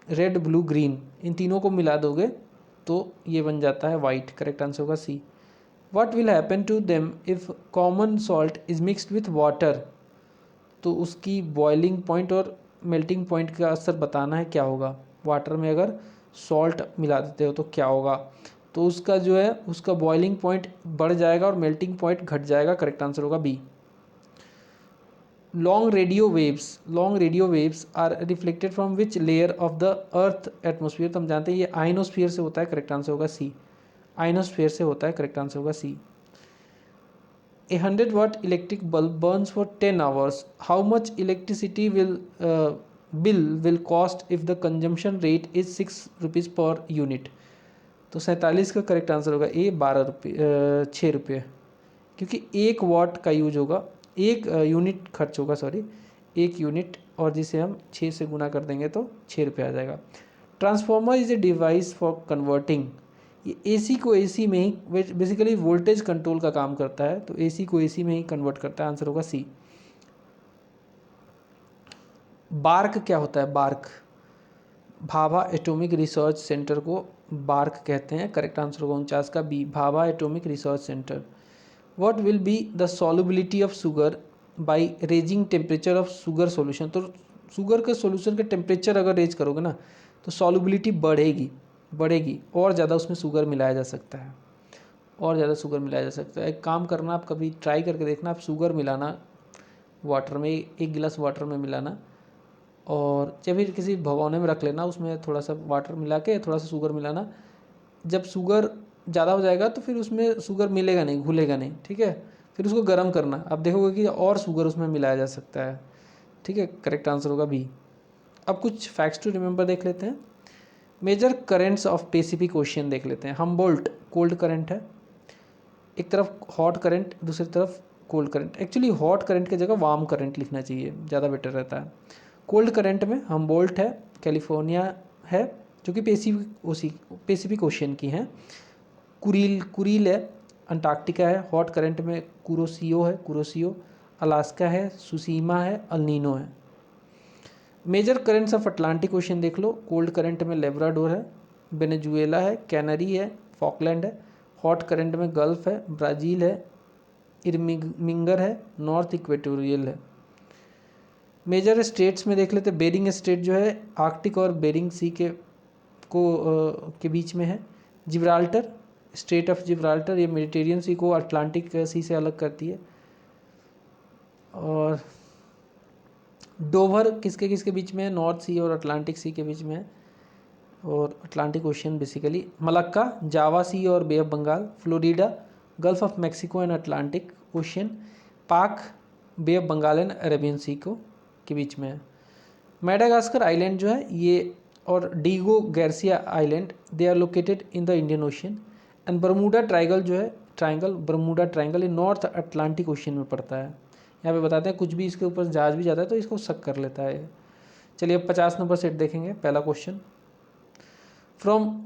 रेड ब्लू ग्रीन, इन तीनों को मिला दोगे तो ये बन जाता है वाइट। करेक्ट आंसर होगा C. What will happen to them if common salt is mixed with water? तो उसकी बॉइलिंग पॉइंट और मेल्टिंग पॉइंट का असर बताना है, क्या होगा वाटर में अगर सॉल्ट मिला देते हो तो क्या होगा? तो उसका जो है उसका बॉइलिंग पॉइंट बढ़ जाएगा और मेल्टिंग पॉइंट घट जाएगा। करेक्ट आंसर होगा B. Long radio waves are reflected from which layer of the earth atmosphere? तो हम जानते हैं ये आइनोस्फीयर से होता है। करेक्ट आंसर होगा सी, आइनोस्फीयर से होता है। करेक्ट आंसर होगा सी। A 100-watt electric bulb burns for 10 hours. How much electricity bill will cost if the consumption rate is 6 rupees per unit? तो 47 का करेक्ट आंसर होगा ए, 6 रुपये, क्योंकि 1 वाट का यूज होगा, 1 यूनिट खर्च होगा, सॉरी 1 यूनिट, और जिसे हम 6 से गुना कर देंगे तो 6 रुपये आ जाएगा। Transformer is a device for converting, ये एसी को एसी में ही, बेसिकली वोल्टेज कंट्रोल का काम करता है, तो एसी को एसी में ही कन्वर्ट करता है। आंसर होगा सी। बार्क क्या होता है? BARC, Bhabha atomic research centre को बार्क कहते हैं। करेक्ट आंसर होगा 49 का B, Bhabha atomic research centre. What will be the solubility of sugar by raising temperature of sugar solution? तो शुगर के सॉल्यूशन का टेम्परेचर अगर रेज करोगे ना तो सॉल्युबिलिटी बढ़ेगी और ज़्यादा उसमें शुगर मिलाया जा सकता है, और ज़्यादा शुगर मिलाया जा सकता है। एक काम करना, आप कभी ट्राई करके देखना, आप शुगर मिलाना वाटर में, 1 गिलास वाटर में मिलाना, और या फिर किसी भगोने में रख लेना, उसमें थोड़ा सा वाटर मिला के थोड़ा सा शुगर मिलाना। जब शुगर ज़्यादा हो जाएगा तो फिर उसमें शुगर मिलेगा नहीं, घुलेगा नहीं, ठीक है। फिर उसको गर्म करना, आप देखोगे कि और शुगर उसमें मिलाया जा सकता है, ठीक है। करेक्ट आंसर होगा बी। अब कुछ फैक्ट्स टू रिमेंबर देख लेते हैं। Major currents of Pacific ocean देख लेते हैं। हमबोल्ट कोल्ड करंट है, एक तरफ हॉट करंट, दूसरी तरफ cold current. Actually hot current की जगह वार्म करंट लिखना चाहिए, ज़्यादा बेटर रहता है। कोल्ड करंट में हमबोल्ट है, कैलिफोर्निया है, जो कि पैसिफिक ओशियन की हैं। कुरील है, अंटार्कटिका है। हॉट करंट में कुरोसियो, अलास्का है, सुसीमा है, अल्नीनो है। Major currents of Atlantic ocean देख लो। कोल्ड करंट में लेब्राडोर है, वेनेजुएला है, कैनरी है, फॉकलैंड है। हॉट करंट में गल्फ है, ब्राज़ील है, इरमिंगर है, नॉर्थ इक्वेटोरियल है। मेजर स्टेट्स में देख लेते, बेरिंग स्टेट जो है आर्कटिक और बेरिंग सी के बीच में है। जिब्राल्टर स्ट्रेट ऑफ जिब्राल्टर, ये मेडिटेरियन सी को अटलांटिक सी से अलग करती है। और डोवर किसके किसके बीच में है? नॉर्थ सी और अटलांटिक सी के बीच में है, और Atlantic Ocean basically. Malacca, Java Sea और Bay of Bengal. Florida, Gulf of Mexico and Atlantic Ocean. Palk, Bay of Bengal and Arabian Sea को के बीच में है। मेडागास्कर आइलैंड जो है ये, और Diego Garcia island, they are located in the Indian ocean. And Bermuda triangle जो है, बरमूडा ट्राइंगल ये नॉर्थ अटलांटिक ओशियन में पड़ता है। यहाँ पे बताते हैं कुछ भी इसके ऊपर जहाज भी जाता है तो इसको शक कर लेता है। चलिए अब 50 नंबर सेट देखेंगे। पहला question, from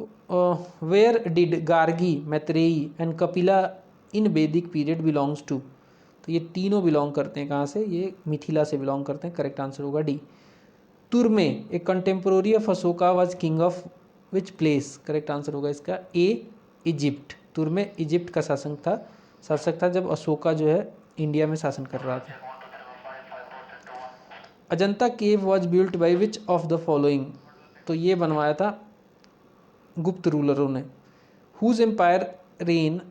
where did Gargi, Maitreyi and Kapila in वैदिक पीरियड बिलोंग्स टू? तो ये तीनों बिलोंग करते हैं कहाँ से? ये मिथिला से बिलोंग करते हैं। करेक्ट आंसर होगा डी। तुर्मे, a contemporary of Ashoka was king of which place? Correct answer होगा इसका ए, इजिप्ट। तुर्मे इजिप्ट का शासक था जब अशोका जो है इंडिया में शासन कर रहा था। Ajanta cave was built by which of the following? तो ये बनवाया था गुप्त रूलरों ने। Whose empire reign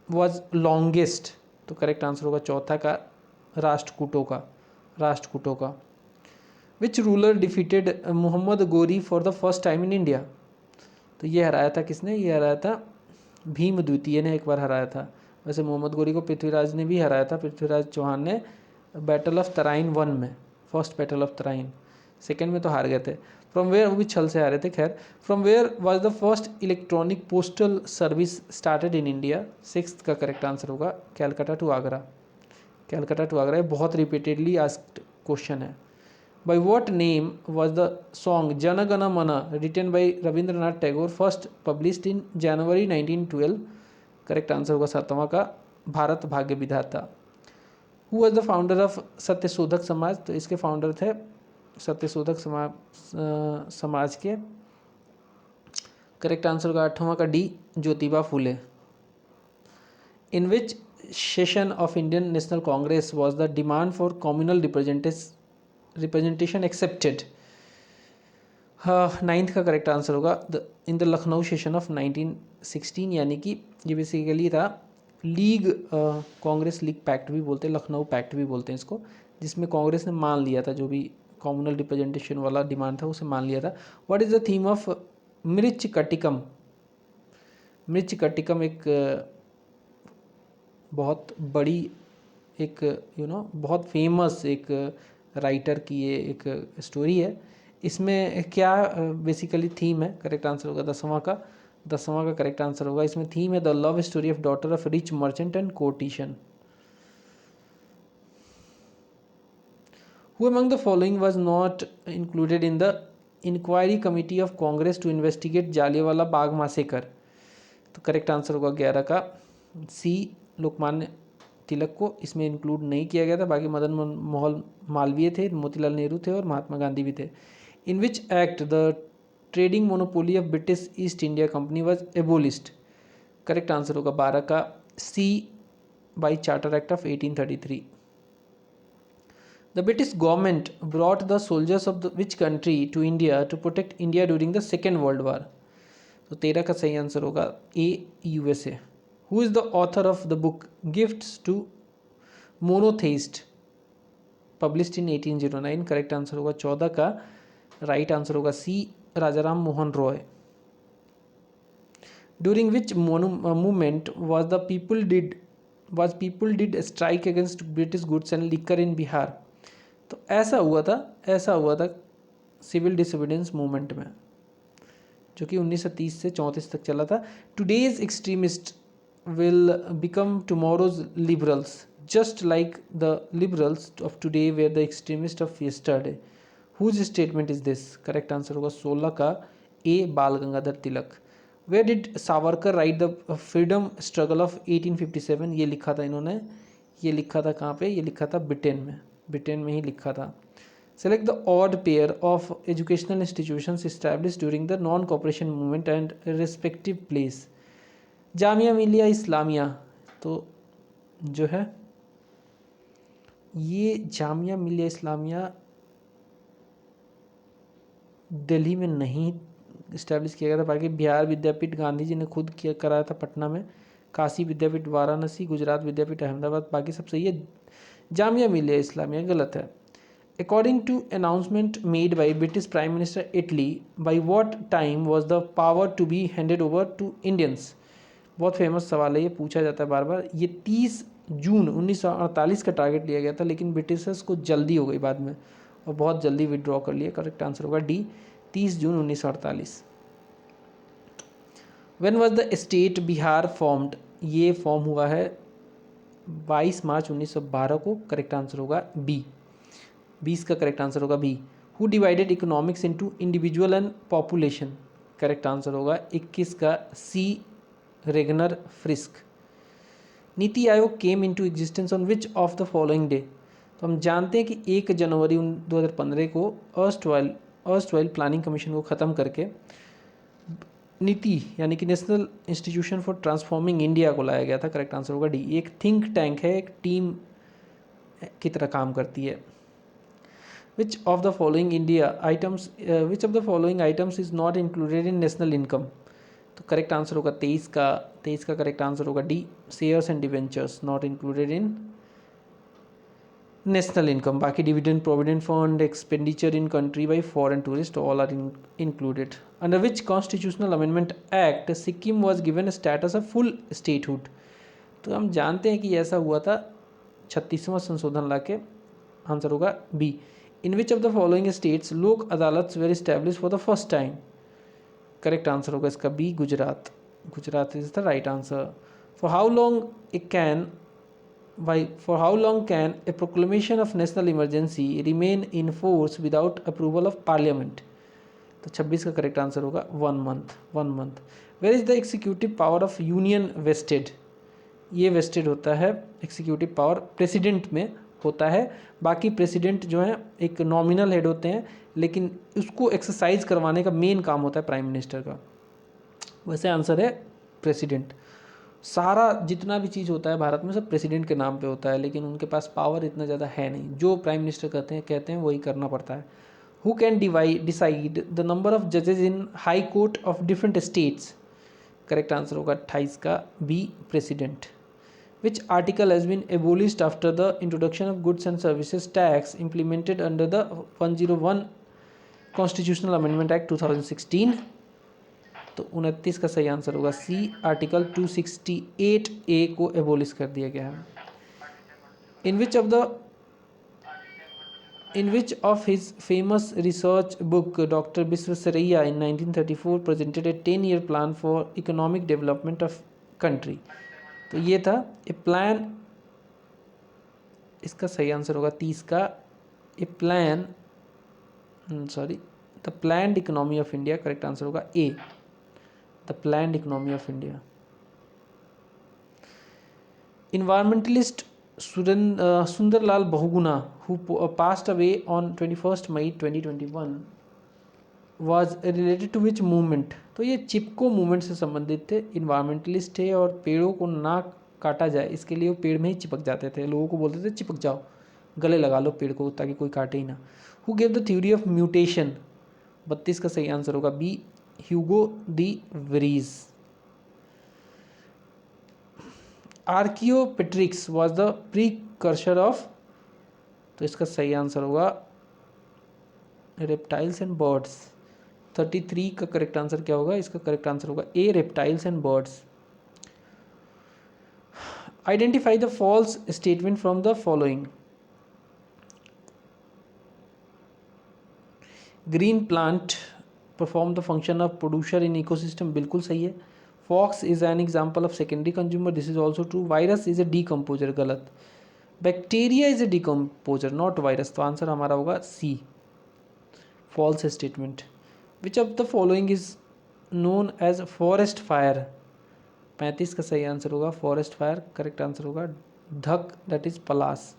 was longest? तो करेक्ट आंसर होगा चौथा का, राष्ट्रकूटों का। Which ruler defeated Mohammad Ghori for the first time in India? तो ये हराया था किसने? ये हराया था भीम द्वितीय ने एक बार हराया था। वैसे मोहम्मद गोरी को पृथ्वीराज ने भी हराया था, पृथ्वीराज चौहान ने बैटल ऑफ तराइन 1 में, first battle of Tarain. Second में तो हार गए थे। फ्रॉम वेयर, वो भी छल से हारे थे। खैर, from where was the first electronic postal service started in India? 6th का करेक्ट आंसर होगा कैलकाटा टू आगरा। कैलकाटा टू आगरा, बहुत रिपीटेडली आस्क्ड क्वेश्चन है। By what name was the song Jana Gana Mana written by Rabindranath Tagore first published in January 1912? Correct answer होगा 7वां का, भारत भाग्य विधाता। Who was the founder of Satyashodhak Samaj? तो इसके founder थे सत्यशोधक समाज के। करेक्ट आंसर होगा 8वां का D, Jyotiba Phule. In which session of Indian National Congress was the demand for communal representation accepted? 9th का करेक्ट आंसर होगा in the Lucknow session of 1916, यानी कि ये बेसिकली था लीग, कांग्रेस लीग पैक्ट भी बोलते हैं, लखनऊ पैक्ट भी बोलते हैं इसको, जिसमें कांग्रेस ने मान लिया था जो भी कम्युनल रिप्रेजेंटेशन वाला डिमांड था उसे मान लिया था। What is the theme of Mrichchhakatikam? Mrichchhakatikam एक बहुत बड़ी एक बहुत फेमस एक राइटर की ये एक स्टोरी है। इसमें क्या बेसिकली थीम है? करेक्ट आंसर होगा 10वां का करेक्ट आंसर होगा। इसमें थीम है the love story of daughter of rich merchant and courtship. Who among the following was not included in the inquiry committee of Congress to investigate Jallianwala Bagh massacre? तो correct answer होगा 11 का सी, लोकमान्य तिलक को इसमें इंक्लूड नहीं किया गया था। बाकी मदन मोहन मालवीय थे, मोतीलाल नेहरू थे और महात्मा गांधी भी थे। In which act the trading monopoly of British East India Company was abolished? Correct answer होगा 12 का C, by charter act of 1833। The British government brought the soldiers of the which country to India to protect India during the second world war? तो 13 का सही answer होगा A, USA। Who is the author of the book gifts to monotheist published in 1809? Correct answer होगा 14 का right answer होगा C, Rajaram Mohan Roy. During which movement was people did strike against British goods and liquor in Bihar? तो ऐसा हुआ था civil disobedience movement में, जो कि 1930 से 34 तक चला था। Today's extremist will become tomorrow's liberals just like the liberals of today were the extremist of yesterday. Whose statement is this? Correct answer होगा 16 का A, Bal Gangadhar Tilak. Where did Savarkar write the freedom struggle of 1857? ये लिखा था इन्होंने, ये लिखा था कहाँ पे? ये लिखा था ब्रिटेन में ही लिखा था। Select the odd pair of educational institutions established during the non cooperation movement and respective place. Jamia Millia Islamia, तो जो है ये जामिया मिलिया इस्लामिया दिल्ली में नहीं इस्टेब्लिश किया गया था? बाकी बिहार विद्यापीठ गांधी जी ने खुद किया कराया था पटना में, काशी विद्यापीठ वाराणसी, गुजरात विद्यापीठ अहमदाबाद, बाकी सब सही है। जामिया मिलिया इस्लामिया गलत है। According to announcement made by British prime minister Attlee, by what time was the power to be handed over to Indians? बहुत फेमस सवाल है, ये पूछा जाता है बार बार। ये 30 जून 1948 का टारगेट लिया गया था, लेकिन ब्रिटिशर्स को जल्दी हो गई बाद में और बहुत जल्दी विड्रॉ कर लिया। करेक्ट आंसर होगा D, 30 June 1948। When was the state Bihar formed? ये फॉर्म हुआ है 22 मार्च 1912 को। करेक्ट आंसर होगा बी, 20 का करेक्ट आंसर होगा B. Who divided economics into individual and population? Correct answer होगा 21 का C, Ragnar Frisch. NITI Aayog came into existence on which of the following day? तो हम जानते हैं कि 1 जनवरी 2015 को अर्स्टवाइल प्लानिंग कमीशन को ख़त्म करके नीति यानी कि national institution for transforming India को लाया गया था। करेक्ट आंसर होगा डी। एक थिंक टैंक है, एक टीम की तरह काम करती है। Which of the following items is not included in national income? तो करेक्ट आंसर होगा 23 का करेक्ट आंसर होगा D, shares and debentures not included in national income. बाकी dividend, provident fund, expenditure in country by foreign tourist all are included. Under which constitutional amendment act Sikkim was given status of full statehood? तो हम जानते हैं कि ऐसा हुआ था 36वां संशोधन ला के। आंसर होगा B. In which of the following states Lok Adalat were establish for the first time? Correct answer होगा इसका B, Gujarat. Gujarat is the right answer. For how long can a proclamation of national emergency remain in force without approval of parliament? तो 26 का correct answer होगा 1 month. Where is the executive power of union vested? ये vested होता है executive power president में होता है। बाकी प्रेसिडेंट जो है एक नॉमिनल हेड होते हैं, लेकिन उसको एक्सरसाइज करवाने का मेन काम होता है प्राइम मिनिस्टर का। वैसे आंसर है प्रेसिडेंट। सारा जितना भी चीज़ होता है भारत में सब प्रेसिडेंट के नाम पे होता है, लेकिन उनके पास पावर इतना ज़्यादा है नहीं। जो प्राइम मिनिस्टर कहते हैं वही करना पड़ता है। Who can decide the number of जजेस in high court of different states? Correct answer होगा 28 का B, president. Which article has been abolished after the introduction of goods and services tax implemented under the 101 Constitutional Amendment Act 2016? तो 29 का सही answer होगा सी, article 268A को abolish कर दिया गया है। In which of his famous research book Dr. Visvesvaraya in 1934 presented a 10-year plan for economic development of country? तो ये था ए प्लान, इसका सही आंसर होगा 30 का the planned economy of India. Correct answer होगा A, the planned economy of India. Environmentalist Sundarlal Bahuguna who passed away on 21 May 2021 was related to which movement? तो ये चिपको मूवमेंट से संबंधित थे। इन्वायरमेंटलिस्ट थे और पेड़ों को ना काटा जाए इसके लिए वो पेड़ में ही चिपक जाते थे। लोगों को बोलते थे चिपक जाओ, गले लगा लो पेड़ को ताकि कोई काटे ही ना। Who gave the theory of mutation? 32 का सही आंसर होगा B, Hugo de Vries. Archaeopteryx was the precursor of? तो इसका सही आंसर होगा रेप्टाइल्स एंड बर्ड्स। 33 का करेक्ट आंसर क्या होगा? इसका करेक्ट आंसर होगा A, reptiles and birds. Identify the false statement from the following. Green plant perform the function of producer in ecosystem, बिल्कुल सही है। Fox is an example of secondary consumer, this is also true. Virus is a decomposer, गलत। Bacteria is a decomposer not virus, तो answer हमारा होगा C, false statement. Which of the following is known as forest fire? 35 का सही answer होगा forest fire. Correct answer होगा Dhak, that is Palash.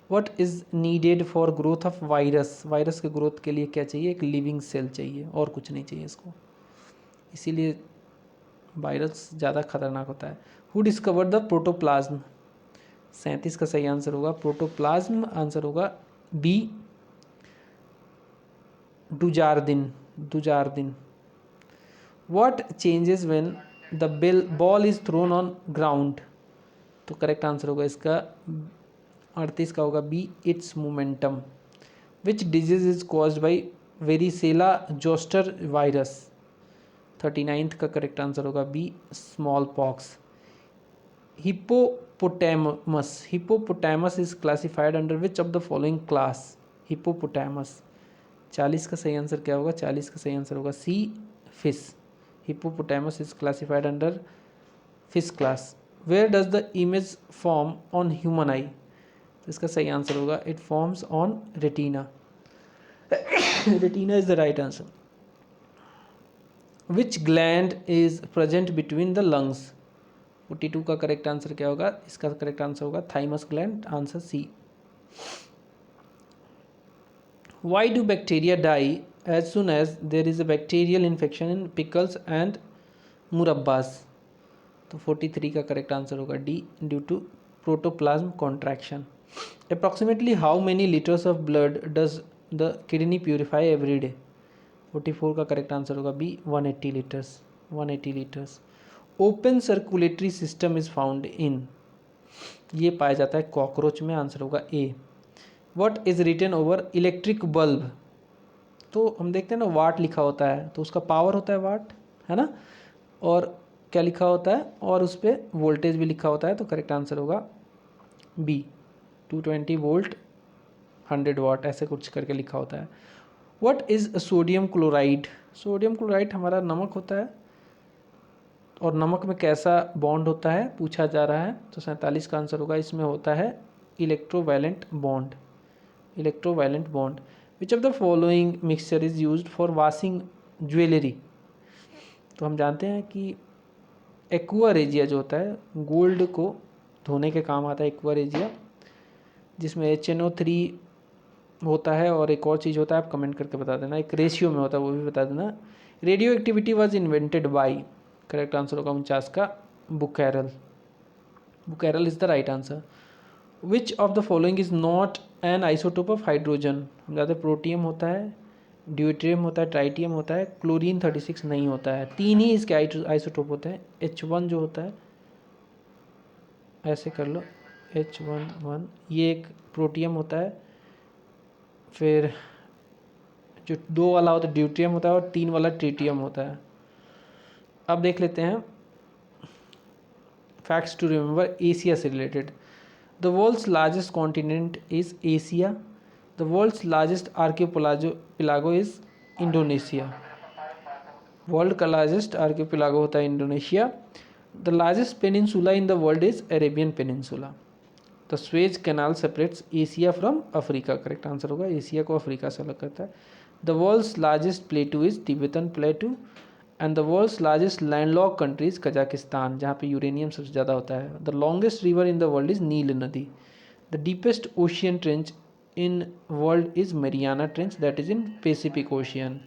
What is needed for growth of virus? Virus के growth के लिए क्या चाहिए? एक लिविंग सेल चाहिए और कुछ नहीं चाहिए इसको, इसीलिए वायरस ज़्यादा खतरनाक होता है। Who discovered the protoplasm? 37 का सही आंसर होगा प्रोटोप्लाज्म। आंसर होगा B, Dujardin. What changes when the ball is thrown on ground? तो करेक्ट आंसर होगा इसका 38 का होगा B, its momentum. Which disease is caused by varicella zoster virus? 39th का करेक्ट आंसर होगा B, smallpox. Hippopotamus is classified under which of the following class? Hippopotamus. 40 का सही answer क्या होगा? 40 का सही आंसर होगा C, fish. Hippopotamus is classified under fish class. Where does the image form on human eye? तो इसका सही आंसर होगा it forms on retina. Retina is the right answer. Which gland is present between the lungs? 42 का correct answer क्या होगा? इसका correct answer होगा thymus gland, answer C. Why do bacteria die as soon as there is a bacterial infection in pickles and murabbas? तो 43 का correct answer होगा D, due to protoplasm contraction. Approximately how many litres of blood does the kidney purify every day? 44 का correct answer होगा B, 180 litres. 180 litres. Open circulatory system is found in? ये पाया जाता है cockroach में, answer होगा A. What is written over electric bulb? तो हम देखते हैं ना वाट लिखा होता है, तो उसका पावर होता है वाट, है ना, और क्या लिखा होता है, और उस पर वोल्टेज भी लिखा होता है। तो करेक्ट आंसर होगा बी, 220 वोल्ट 100 वाट, ऐसे कुछ करके लिखा होता है। What is sodium chloride? Sodium chloride हमारा नमक होता है, और नमक में कैसा बॉन्ड होता है पूछा जा रहा है। तो 47 का आंसर होगा, इसमें होता है electrovalent bond. Electrovalent bond. Which of the following mixture is used for washing jewellery? तो हम जानते हैं कि एक्वा रेजिया जो होता है गोल्ड को धोने के काम आता है, एक्वा रेजिया, जिसमें HNO3 होता है, और एक और चीज़ होता है, आप कमेंट करके बता देना, एक रेशियो में होता है, वो भी बता देना। Radioactivity was invented by? Correct answer होगा 49 का Becquerel. Becquerel is the right answer. Which of the following is not an isotope of hydrogen? हम जानते हैं प्रोटियम होता है, ड्यूटेरियम होता है, ट्राइटियम होता है, क्लोरीन 36 नहीं होता है। 3 ही इसके आइसोटोप होते हैं। H1 जो होता है, ऐसे कर लो, H11 ये एक प्रोटियम होता है, फिर जो 2 वाला होता है ड्यूटेरियम होता है, और 3 वाला ट्रिटियम होता है। अब देख लेते हैं फैक्ट्स टू रिमेंबर एशिया से related. The world's largest continent is Asia. The world's largest archipelago is Indonesia. World का लार्जेस्ट आर्कियोपेलागो होता है Indonesia. The largest peninsula in the world is Arabian peninsula. The Suez canal separates Asia from Africa. Correct answer होगा, Asia को Africa से अलग करता है। The world's largest plateau is Tibetan plateau. And the world's largest landlocked country is Kazakhstan, जहाँ पे uranium सबसे ज़्यादा होता है। The longest river in the world is नील नदी। The deepest ocean trench in world is Mariana trench, that is in Pacific ocean.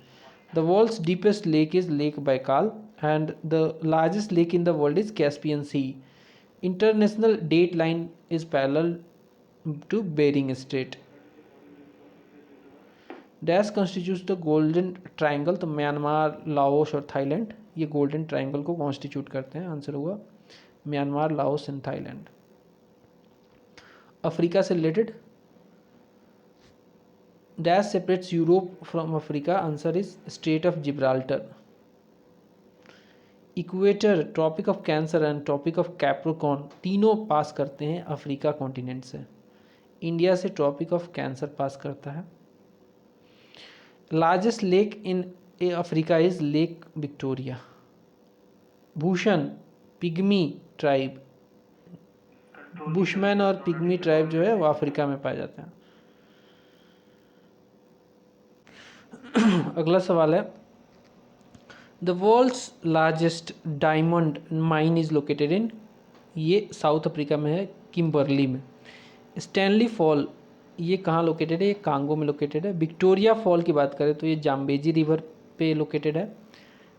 The world's deepest lake is Lake Baikal, and the largest lake in the world is Caspian Sea. International date line is parallel to Bering Strait. Dash constitutes the Golden Triangle, तो Myanmar, Laos और Thailand ये golden triangle को constitute करते हैं। Answer होगा Myanmar, Laos and Thailand. Africa से related, dash separates Europe from Africa? Answer is strait of Gibraltar. Equator, tropic of cancer and tropic of Capricorn तीनों pass करते हैं अफ्रीका कॉन्टिनेंट से। India से ट्रॉपिक ऑफ कैंसर पास करता है। Largest lake in Africa is lake Victoria. भूषण, pygmy tribe, bushman और pygmy tribe जो है वो अफ्रीका में पाए जाते हैं। अगला सवाल है, the world's largest diamond mine is located in? ये साउथ अफ्रीका में है, किम्बर्ली में। स्टैनली फॉल ये कहाँ लोकेटेड है? ये कांगो में लोकेटेड है। विक्टोरिया फॉल की बात करें तो ये जाम्बेजी रिवर पे लोकेटेड है।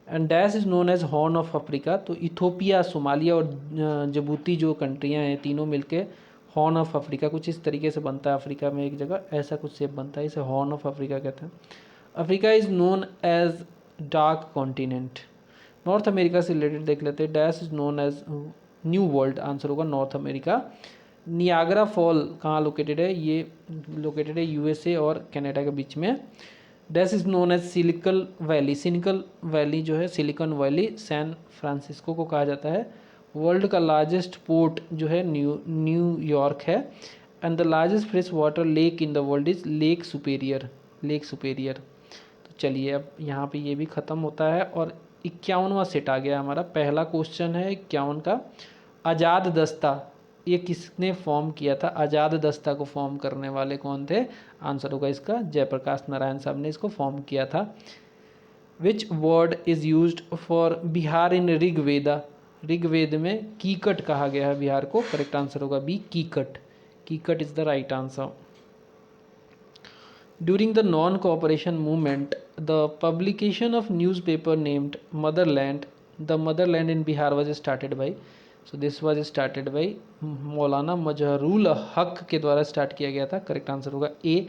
And dash is known as horn of Africa, तो इथोपिया, सोमालिया और जबूती जो कंट्रियाँ हैं तीनों मिलके हॉर्न ऑफ अफ्रीका कुछ इस तरीके से बनता है। अफ्रीका में एक जगह ऐसा कुछ शेप बनता है, इसे हॉर्न ऑफ अफ्रीका कहते हैं। Africa is known as dark continent. North America से रिलेटेड देख लेते हैं। Dash is known as new world, answer होगा नॉर्थ अमेरिका। नियाग्रा फॉल कहाँ लोकेटेड है? ये लोकेटेड है यूएसए और कनाडा के बीच में। Dash is known as Silicon Valley, Silicon Valley जो है सिलिकन वैली सैन फ्रांसिस्को को कहा जाता है। वर्ल्ड का लार्जेस्ट पोर्ट जो है न्यूयॉर्क है। And the largest fresh water lake in the world is lake superior, lake superior. तो चलिए अब यहाँ पे ये भी ख़त्म होता है और 51वां सेट आ गया हमारा। पहला क्वेश्चन है 51 का, आज़ाद दस्ता ये किसने फॉर्म किया था? आज़ाद दस्ता को फॉर्म करने वाले कौन थे? आंसर होगा इसका जयप्रकाश नारायण साहब ने इसको फॉर्म किया था। Which word is used for Bihar in Rigveda? Rigveda में कीकट कहा गया है बिहार को। करेक्ट आंसर होगा B, Kikata. Kikata is the right answer. During the non cooperation movement the publication of newspaper named Motherland, the Motherland in Bihar was started by, so this was started by Maulana Mazharul हक के द्वारा start किया गया था। करेक्ट आंसर होगा ए,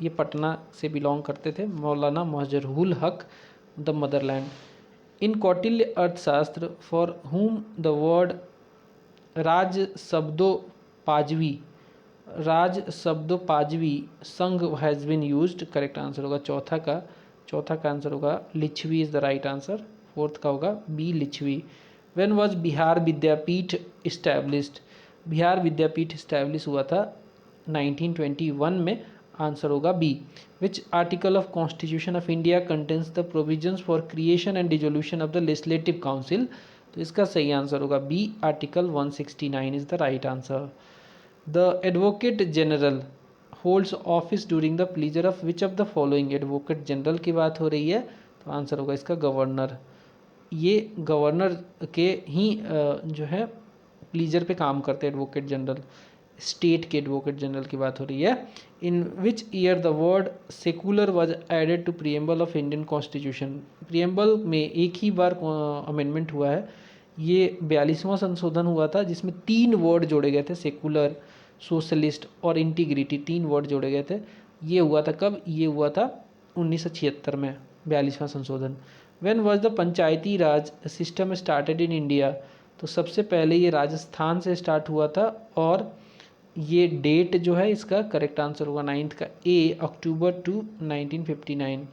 ये पटना से बिलोंग करते थे, मौलाना मजहरूल हक, द मदरलैंड। इन कौटिल्य अर्थशास्त्र फॉर हुम द वर्ड राज शब्दोपाजवी, राज शब्दोपाजवी संघ has been used. Correct answer होगा चौथा का आंसर होगा Licchavi is the right answer. Fourth का होगा B, Licchavi. When was Bihar Vidyapeeth established? Bihar Vidyapeeth establish हुआ था 1921 में। आंसर होगा B. Which article of constitution of India contains the provisions for creation and dissolution of the legislative council? तो इसका सही आंसर होगा B, article 169 is the right answer. The advocate general holds office during the pleaser of which of the following? Advocate general की बात हो रही है तो आंसर होगा इसका गवर्नर। ये गवर्नर के ही जो है प्लीजर पे काम करते हैं एडवोकेट जनरल, स्टेट के एडवोकेट जनरल की बात हो रही है। In which year the word secular was added to preamble of Indian constitution? Preamble में एक ही बार अमेंडमेंट हुआ है, ये 42वां संशोधन हुआ था जिसमें 3 वर्ड जोड़े गए थे, सेकुलर, सोशलिस्ट और इंटीग्रिटी, 3 वर्ड जोड़े गए थे। ये हुआ था कब? ये हुआ था 1976 में, 42वां संशोधन। When was the Panchayati Raj system started in India? तो सबसे पहले ये राजस्थान से स्टार्ट हुआ था और ये डेट जो है इसका करेक्ट आंसर होगा 9th का A, October to 1959।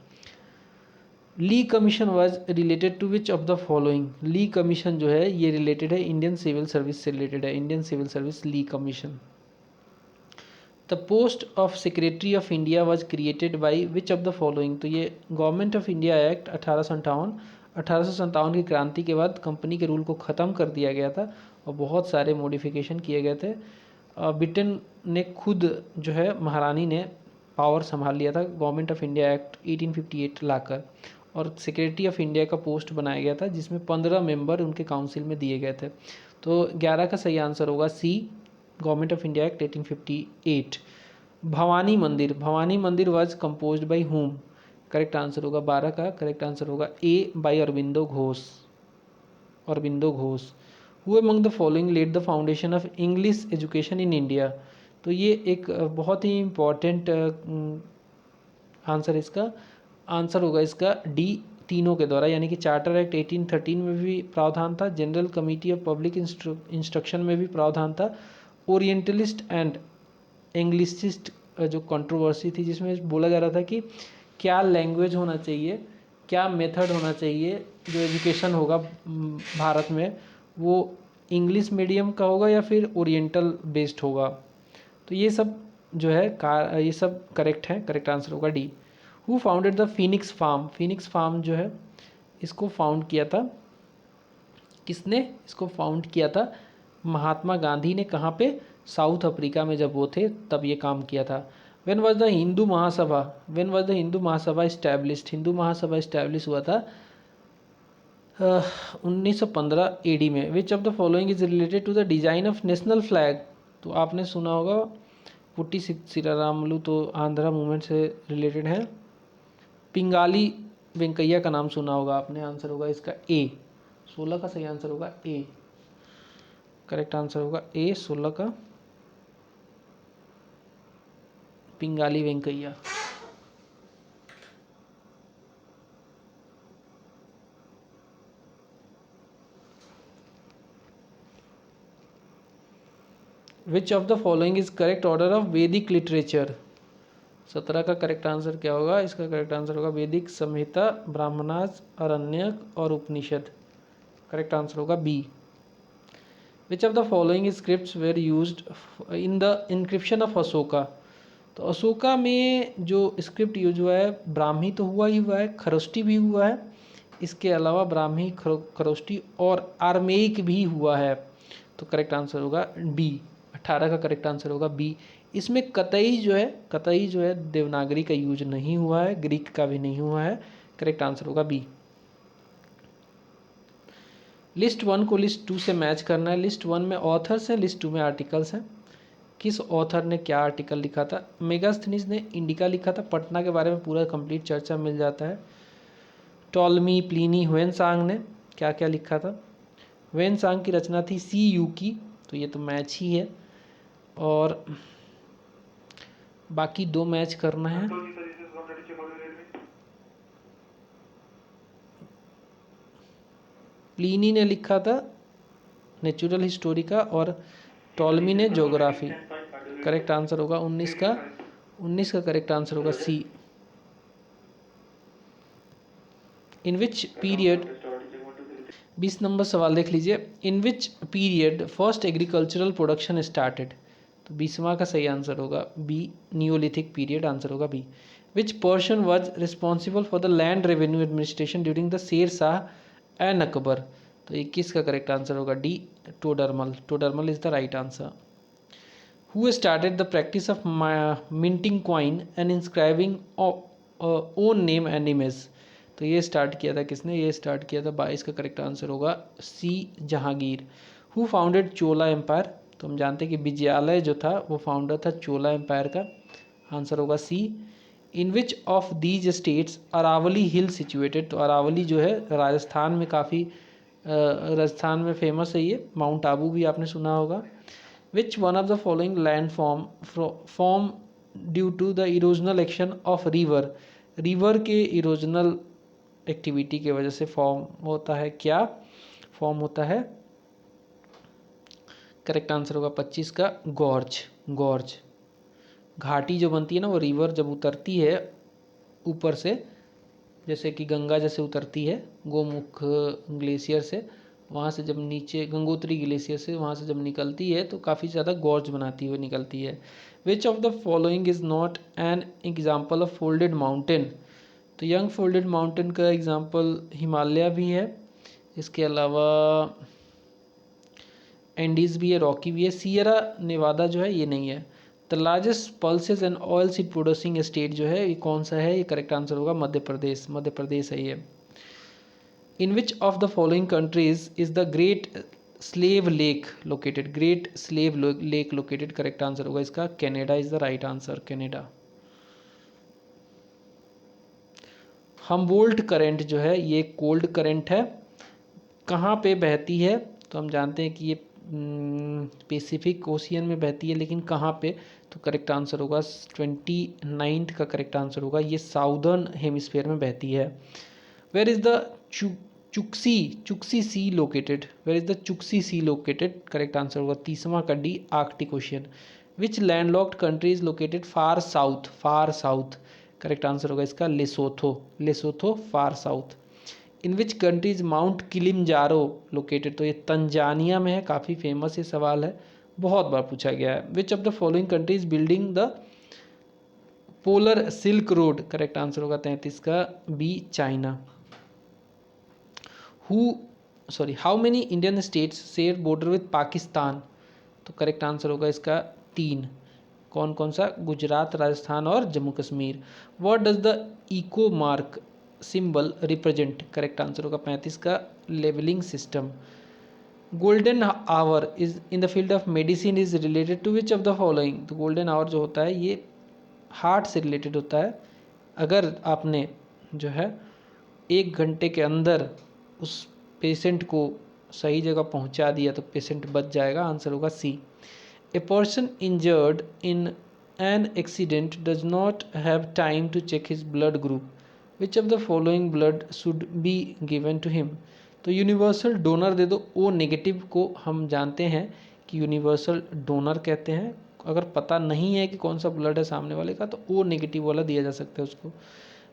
Lee commission was related to which of the following? Lee commission जो है ये रिलेटेड है इंडियन सिविल सर्विस से रिलेटेड है, Indian civil service Lee commission. The post of secretary of India was created by which of the following? तो ये government of India act 1857 की क्रांति के बाद कंपनी के रूल को ख़त्म कर दिया गया था और बहुत सारे मॉडिफिकेशन किए गए थे। ब्रिटेन ने खुद जो है महारानी ने पावर संभाल लिया था गवर्नमेंट ऑफ इंडिया एक्ट 1858 लाकर, और सेक्रेटरी ऑफ इंडिया का पोस्ट बनाया गया था जिसमें 15 मेंबर उनके काउंसिल में दिए गए थे। तो 11 का सही आंसर होगा C, government of India act 1858। Bhavani Mandir was composed by whom? Correct answer होगा 12 का, करेक्ट आंसर होगा A, by Aurobindo Ghosh. Who among the following laid the foundation of English education in India? तो ये एक बहुत ही इम्पॉर्टेंट आंसर, इसका आंसर होगा इसका डी, तीनों के द्वारा, यानी कि चार्टर एक्ट 1813 में भी प्रावधान था, general committee of public instruction में भी प्रावधान था, ओरिएंटलिस्ट एंड इंग्लिशिस्ट जो कंट्रोवर्सी थी जिसमें बोला जा रहा था कि क्या लैंग्वेज होना चाहिए, क्या मेथड होना चाहिए जो एजुकेशन होगा भारत में, वो इंग्लिश मीडियम का होगा या फिर ओरिएंटल बेस्ड होगा। तो ये सब जो है ये सब करेक्ट है, करेक्ट आंसर होगा D. Who founded the Phoenix farm? Phoenix farm जो है इसको फाउंड किया था किसने? इसको फाउंड किया था महात्मा गांधी ने। कहाँ पे? साउथ अफ्रीका में जब वो थे तब ये काम किया था। When was the Hindu Mahasabha established? Hindu Mahasabha establish हुआ था 1915 एडी में। Which of the following is related to the design of national flag? तो आपने सुना होगा पुट्टी सीतारामलू, तो आंध्रा मूवमेंट से रिलेटेड है। पिंगाली वेंकैया का नाम सुना होगा आपने, आंसर होगा इसका ए, 16 का सही आंसर होगा ए, करेक्ट आंसर होगा ए, 16 का पिंगाली वेंकैया। विच of the following is correct order of वैदिक लिटरेचर? 17 का करेक्ट आंसर क्या होगा? इसका करेक्ट आंसर होगा वैदिक संहिता, ब्राह्मणास, अरण्यक और उपनिषद। करेक्ट आंसर होगा B. Which of the following scripts were used in the inscription of Ashoka? तो अशोका में जो स्क्रिप्ट यूज हुआ है, ब्राह्मी तो हुआ ही हुआ है, खरोष्टी भी हुआ है, इसके अलावा ब्राह्मी, खरोष्टी और आर्मेइक भी हुआ है। तो करेक्ट आंसर होगा बी। 18 का करेक्ट आंसर होगा बी। इसमें कतई जो है देवनागरी का यूज नहीं हुआ है, ग्रीक का भी नहीं हुआ है। करेक्ट आंसर होगा बी। लिस्ट 1 को लिस्ट 2 से मैच करना है। लिस्ट 1 में ऑथर्स हैं, लिस्ट 2 में आर्टिकल्स हैं। किस ऑथर ने क्या आर्टिकल लिखा था? मेगास्थनीज ने इंडिका लिखा था। पटना के बारे में पूरा कंप्लीट चर्चा मिल जाता है। टॉलमी, प्लिनी, ह्वेनसांग ने क्या क्या लिखा था? ह्वेनसांग की रचना थी सी यू की, तो ये तो मैच ही है। और बाकी 2 मैच करना है। प्लिनी ने लिखा था नेचुरल हिस्टोरी का और टॉलमी ने ज्योग्राफी। करेक्ट आंसर होगा 19 का करेक्ट आंसर होगा C. In which period, 20 number सवाल देख लीजिए। In which period first agricultural production started? तो 20वां का सही आंसर होगा बी, नियोलिथिक पीरियड। आंसर होगा B. Which person was responsible for the land revenue administration during the Sher Shah and Akbar? तो 21 का करेक्ट आंसर होगा D, Todarmal. Todarmal is the right answer. Who started the practice of minting coin and inscribing own name and image? तो ये start किया था किसने? ये start किया था 22 का करेक्ट आंसर होगा C, Jahangir. Who founded Chola empire? तो हम जानते हैं कि विजयालय जो था वो फाउंडर था चोला एम्पायर का। आंसर होगा C. In which of these states Aravalli hill situated? तो अरावली जो है राजस्थान में काफ़ी राजस्थान में फेमस है ये। माउंट आबू भी आपने सुना होगा। Which one of the following land form due to the erosional action of river? River के इरोजनल एक्टिविटी की वजह से फॉर्म होता है, क्या फॉर्म होता है? करेक्ट आंसर होगा 25 का गॉर्ज। घाटी जो बनती है ना, वो रिवर जब उतरती है ऊपर से, जैसे कि गंगा जैसे उतरती है गोमुख ग्लेशियर से, वहाँ से जब नीचे गंगोत्री ग्लेशियर से वहाँ से जब निकलती है तो काफ़ी ज़्यादा गॉर्ज बनाती हुई निकलती है। Which of the following is not an example of folded mountain? तो यंग फोल्डेड माउंटेन का एग्जाम्पल हिमालय भी है, इसके अलावा एंडीज़ भी है, रॉकी भी है। सियरा नेवादा जो है ये नहीं है। The largest pulses and oil seed producing state जो है ये कौन सा है? ये करेक्ट आंसर होगा मध्य प्रदेश है ये। In which of the following countries is the great slave lake located? Great slave lake located. Correct answer होगा इसका Canada is the right answer, Canada. Humboldt current जो है ये कोल्ड करंट है, कहाँ पे बहती है? तो हम जानते हैं कि ये पैसिफिक ओशियन में बहती है, लेकिन कहाँ पे? तो करेक्ट आंसर होगा 29 का करेक्ट आंसर होगा ये साउदर्न हेमिस्फीयर में बहती है। Where is the Chukchi sea located? Where is the Chukchi sea located? Correct answer होगा 30वां का D, Arctic ocean. Which landlocked country is located far south? Correct answer होगा इसका Lesotho far south. In which countries mount Kilimanjaro located? तो ये Tanzania में है, काफ़ी फेमस ये सवाल है, बहुत बार पूछा गया है। Which of the following countries building the polar silk road? Correct answer होगा 33 का B, China. How many Indian states share border with Pakistan? तो करेक्ट आंसर होगा इसका 3। कौन कौन सा? गुजरात, राजस्थान और Jammu Kashmir. What does the eco mark symbol represent? Correct answer होगा 35 का labelling system. Golden hour is in the field of medicine is related to which of the following? तो गोल्डन आवर जो होता है ये हार्ट से रिलेटेड होता है। अगर आपने जो है 1 घंटे के अंदर उस पेशेंट को सही जगह पहुंचा दिया तो पेशेंट बच जाएगा। आंसर होगा C. A person injured in an accident does not have time to check his blood group? Which of the following blood should be given to him? तो यूनिवर्सल डोनर दे दो। ओ नेगेटिव को हम जानते हैं कि universal donor कहते हैं। अगर पता नहीं है कि कौन सा ब्लड है सामने वाले का, तो ओ नेगेटिव वाला दिया जा सकता है उसको।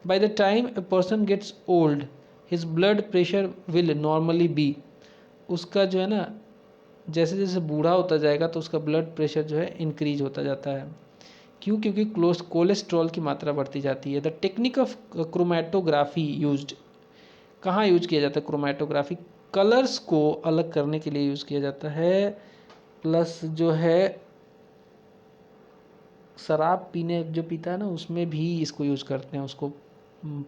By the time a person gets old his blood pressure will normally be, उसका जो है ना जैसे जैसे बूढ़ा होता जाएगा तो उसका ब्लड प्रेशर जो है इंक्रीज होता जाता है। क्यों? क्योंकि कोलेस्ट्रॉल की मात्रा बढ़ती जाती है। The technique of chromatography used, कहाँ यूज किया जाता है क्रोमेटोग्राफी? कलर्स को अलग करने के लिए यूज़ किया जाता है, प्लस जो है शराब पीने जो पीता है ना उसमें भी इसको यूज़ करते हैं, उसको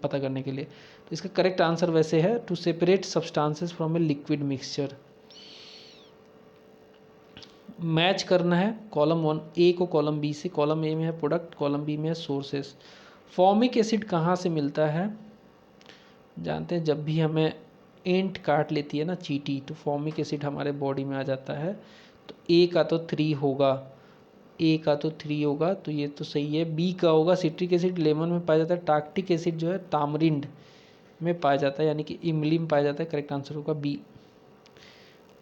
पता करने के लिए। तो इसका करेक्ट आंसर वैसे है to separate substances from a liquid mixture. Match करना है कॉलम 1 ए को कॉलम बी से। कॉलम ए में है प्रोडक्ट, कॉलम बी में है सोर्सेस। फॉर्मिक एसिड कहाँ से मिलता है? जानते हैं जब भी हमें एंट काट लेती है ना चींटी, तो फॉर्मिक एसिड हमारे बॉडी में आ जाता है। तो ए का तो 3 होगा, ए का तो 3 होगा, तो ये तो सही है। बी का होगा सिट्रिक एसिड लेमन में पाया जाता है। टार्क्टिक एसिड जो है तामरिंड में पाया जाता है, यानी कि इमली में पाया जाता है। करेक्ट आंसर होगा B.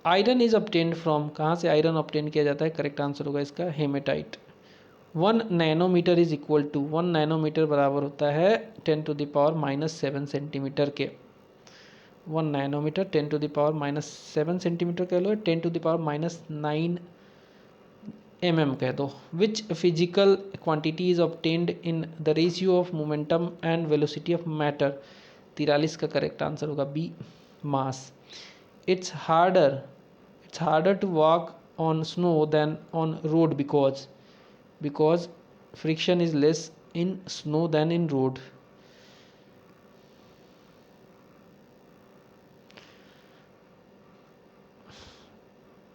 Iron is obtained from, कहाँ से आयरन ऑब्टेन किया जाता है? करेक्ट आंसर होगा इसका haematite. 1 nanometre is equal to, 1 nanometre बराबर होता है 10⁻⁻7 सेंटीमीटर के। 1 नैनोमीटर 10⁻⁻7 सेंटीमीटर कह लो, 10⁻⁻9 mm कह दो। Which physical quantity is obtained in the ratio of momentum and velocity of matter? 43 का करेक्ट आंसर होगा B, mass. It's harder to walk on snow than on road because friction is less in snow than in road.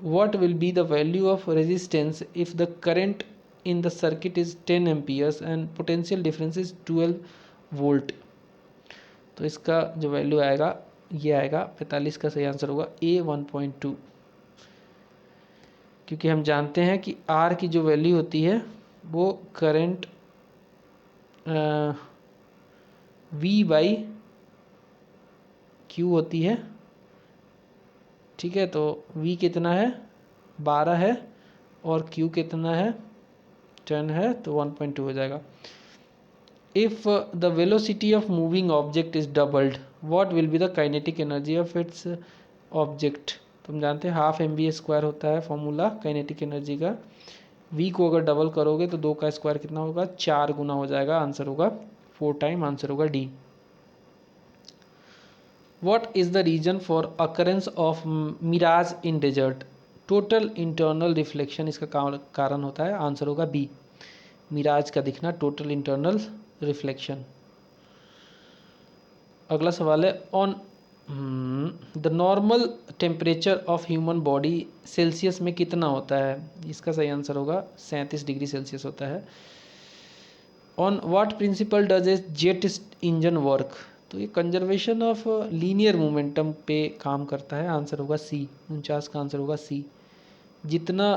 What will be the value of resistance if the current in the circuit is 10 amperes and potential difference is 12 volt? तो इसका जो value आएगा ये आएगा 45 का सही answer होगा ए 1.2, क्योंकि हम जानते हैं कि आर की जो वैल्यू होती है वो करंट वी बाई क्यू होती है। ठीक है, तो वी कितना है? 12 है, और क्यू कितना है? 10 है, तो 1.2 हो जाएगा। If the velocity of moving object is doubled, what will be the kinetic energy of its object? तुम जानते हैं हाफ mv² होता है फॉर्मूला काइनेटिक एनर्जी का। v को अगर डबल करोगे तो 2 का स्क्वायर कितना होगा? 4 गुना हो जाएगा। आंसर होगा 4 टाइम, आंसर होगा D. What is the reason for occurrence of mirage in desert? Total internal reflection इसका कारण होता है। आंसर होगा बी, मिराज का दिखना, टोटल इंटरनल रिफ्लेक्शन। अगला सवाल है on the normal temperature of human body Celsius में कितना होता है? इसका सही आंसर होगा 37 डिग्री सेल्सियस होता है। On what principle does a jet engine work? तो ये कंजर्वेशन ऑफ लीनियर मोमेंटम पे काम करता है। आंसर होगा सी, 49 का आंसर होगा सी। जितना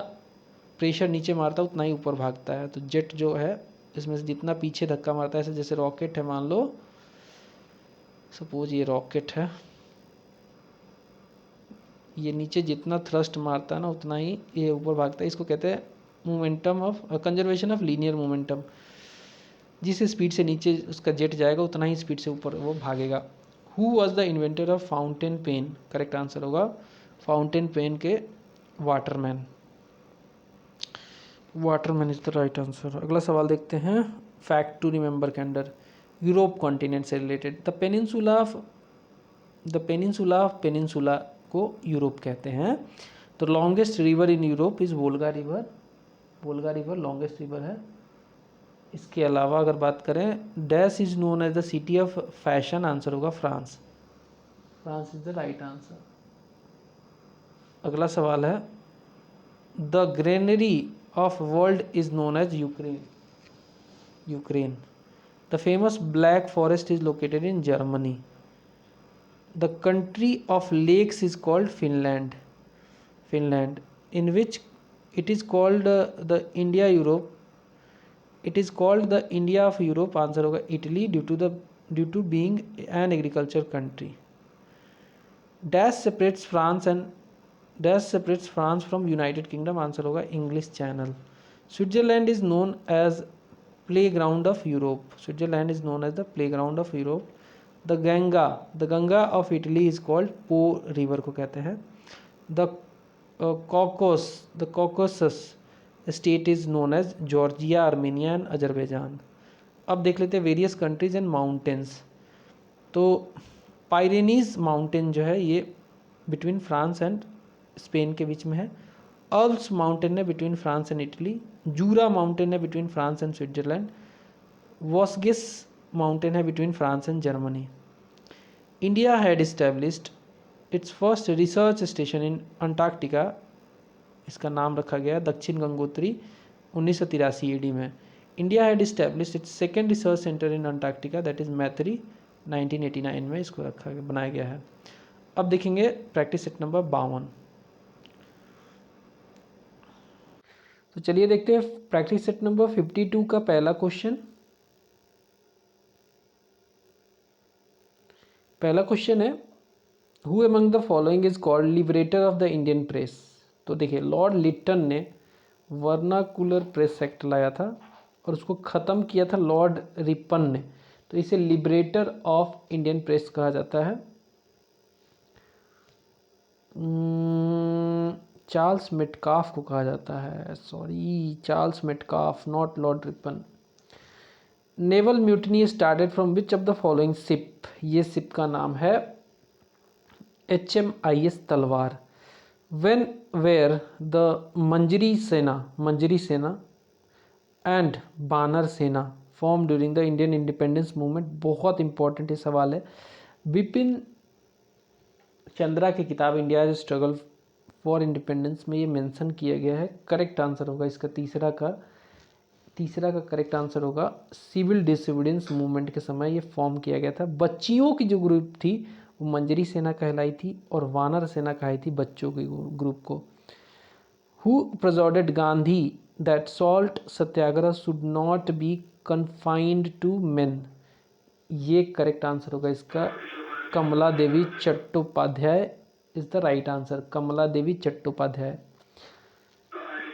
प्रेशर नीचे मारता है उतना ही ऊपर भागता है। तो जेट जो है इसमें से जितना पीछे धक्का मारता है, ऐसे जैसे रॉकेट है, मान लो सपोज ये रॉकेट है, ये नीचे जितना थ्रस्ट मारता है ना उतना ही ये ऊपर भागता है। इसको कहते हैं momentum of conservation of linear momentum. जिस स्पीड से नीचे उसका जेट जाएगा उतना ही स्पीड से ऊपर वो भागेगा। Who was the inventor of fountain pen? Correct answer होगा फाउंटेन पेन के Waterman. Waterman is the right answer. अगला सवाल देखते हैं फैक्ट टू रिमेंबर के अंडर, यूरोप कॉन्टिनेंट से रिलेटेड। द पेनिनसुला को यूरोप कहते हैं। तो longest river in Europe is Volga river. Volga river longest river है। इसके अलावा अगर बात करें, dash is known as the city of fashion. Answer होगा France. France is the right answer. अगला सवाल है the granary of world is known as Ukraine. The famous Black Forest is located in Germany. The country of lakes is called Finland. In which it is called the India Europe, it is called the India of Europe. Answer होगा Italy, due to being an agriculture country. Dash separates France and dash separates France from United Kingdom, answer होगा English channel. Switzerland is known as playground of Europe, Switzerland is known as the playground of Europe. The Ganga of Italy is called Po river को कहते हैं। The Caucasus state is known as Georgia, Armenia and Azerbaijan. अब देख लेते हैं various countries and mountains. तो Pyrenees mountain जो है ये बिटवीन फ्रांस एंड स्पेन के बीच में है। अल्प्स माउंटेन है between France and Italy. Jura mountain है बिटवीन फ्रांस एंड स्विट्जरलैंड। वॉस्गिस माउंटेन है between France and Germany. India had established its first research station in Antarctica, इसका नाम रखा गया दक्षिण गंगोत्री 1983 ईडी में। India had established its second research center in Antarctica that is Maitri 1989 में इसको रखा गया बनाया गया है। अब देखेंगे प्रैक्टिस सेट नंबर 52। तो चलिए देखते हैं प्रैक्टिस सेट नंबर 52 का पहला क्वेश्चन। पहला क्वेश्चन है who among the following is called liberator of the Indian press. तो देखिए लॉर्ड लिटन ने वर्नाकुलर प्रेस एक्ट लाया था और उसको ख़त्म किया था लॉर्ड रिपन ने, तो इसे लिबरेटर ऑफ इंडियन प्रेस कहा जाता है। चार्ल्स मेटकाफ को कहा जाता है, sorry Charles Metcalfe not Lord Ripon. Naval mutiny started from which of the following ship, ये शिप का नाम है HMIS तलवार। वेन वेयर द मंजरी सेना एंड बानर सेना form during the Indian independence movement, बहुत इंपॉर्टेंट ये सवाल है। बिपिन चंद्रा की किताब India is struggle for independence में ये मेंशन किया गया है। करेक्ट आंसर होगा इसका तीसरा का करेक्ट आंसर होगा सिविल डिसोबीडियंस मूवमेंट के समय ये फॉर्म किया गया था। बच्चियों की जो ग्रुप थी वो मंजरी सेना कहलाई थी और वानर सेना कही थी बच्चों की ग्रुप को। Who persuaded Gandhi that salt satyagraha should not be confined to men, ये करेक्ट आंसर होगा इसका Kamala Devi Chattopadhyay is the right answer, Kamala Devi Chattopadhyay.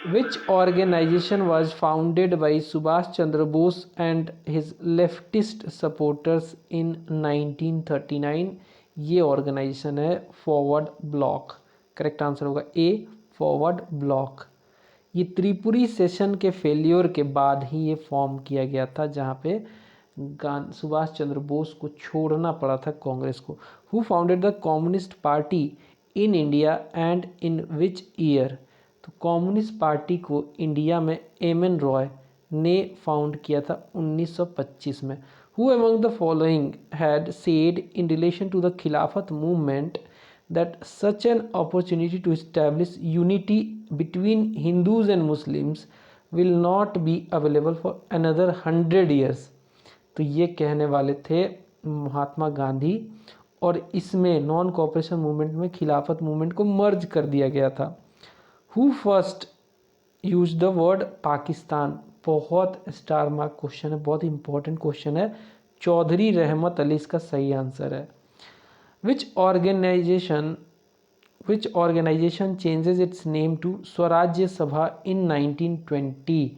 Which organization was founded by Subhash Chandra Bose and his leftist supporters in 1939? ये ऑर्गेनाइजेशन है forward block, correct answer होगा ए forward block. ये Tripuri session के failure के बाद ही ये फॉर्म किया गया था जहाँ पे सुभाष चंद्र बोस को छोड़ना पड़ा था कांग्रेस को। Who founded the communist party in India and in which year, तो कम्युनिस्ट पार्टी को इंडिया में एमएन रॉय ने फाउंड किया था 1925 में। Who among the following had said in relation to the Khilafat movement that such an opportunity to establish unity between Hindus and Muslims will not be available for another 100 years। तो ये कहने वाले थे महात्मा गांधी और इसमें नॉन कोऑपरेशन मूवमेंट में खिलाफत movement को मर्ज कर दिया गया था। Who first use the word Pakistan, बहुत स्टार मार्क क्वेश्चन है, बहुत इंपॉर्टेंट क्वेश्चन है। चौधरी रहमत अली इसका सही आंसर है। Which organization changes its name to Swarajya Sabha in 1920,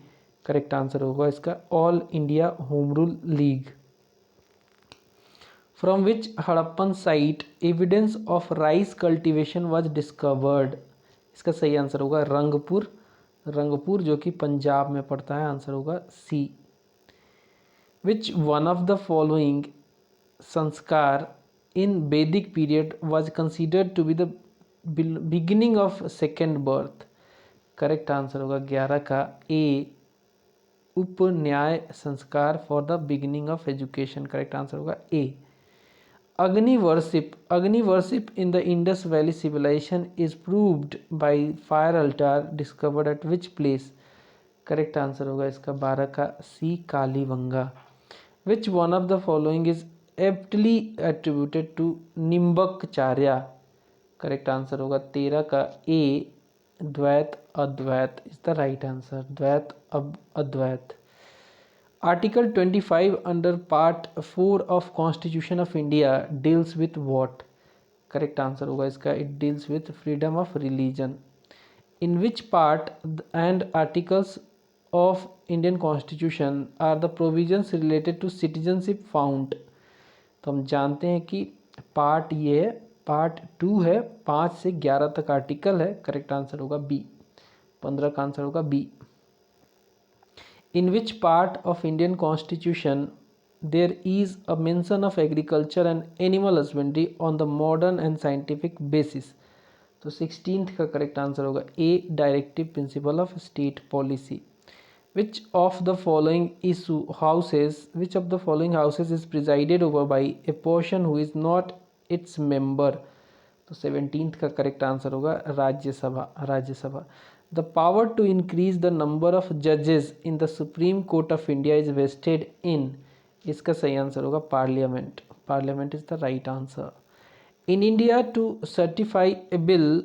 correct answer होगा इसका all India home rule league. From which Harappan site evidence of rice cultivation was discovered, इसका सही आंसर होगा रंगपुर जो कि पंजाब में पड़ता है, आंसर होगा C. Which one of the following sanskar in वैदिक period was considered to be the beginning of second birth, correct answer होगा 11 का A upanayan sanskar for the beginning of education, correct answer होगा A. Agni worship in the Indus Valley civilization is proved by fire altar discovered at which place, correct answer होगा इसका 12 का C Kalibanga. Which one of the following is aptly attributed to Nimbarkacharya, correct answer होगा 13 का A Dvaita Advaita is the right answer, Dvaita Advaita. Article 25 under part 4 of constitution of India deals with what, correct answer होगा इसका, it deals with freedom of religion. In which part and articles of Indian constitution are the provisions related to citizenship found. तो हम जानते हैं कि part ये है, part 2 है, 5 से 11 तक आर्टिकल है, करेक्ट आंसर होगा बी, 15 का आंसर होगा B. In which part of Indian constitution there is a mention of agriculture and animal husbandry on the modern and scientific basis. तो 16th का करेक्ट आंसर होगा A, directive principle of state policy. Which of the following houses is presided over by a person who is not its member? तो 17th का correct answer होगा Rajya Sabha. The power to increase the number of जजेस in the Supreme Court of India is vested in, इसका सही answer होगा parliament is the right answer. In India to certify a bill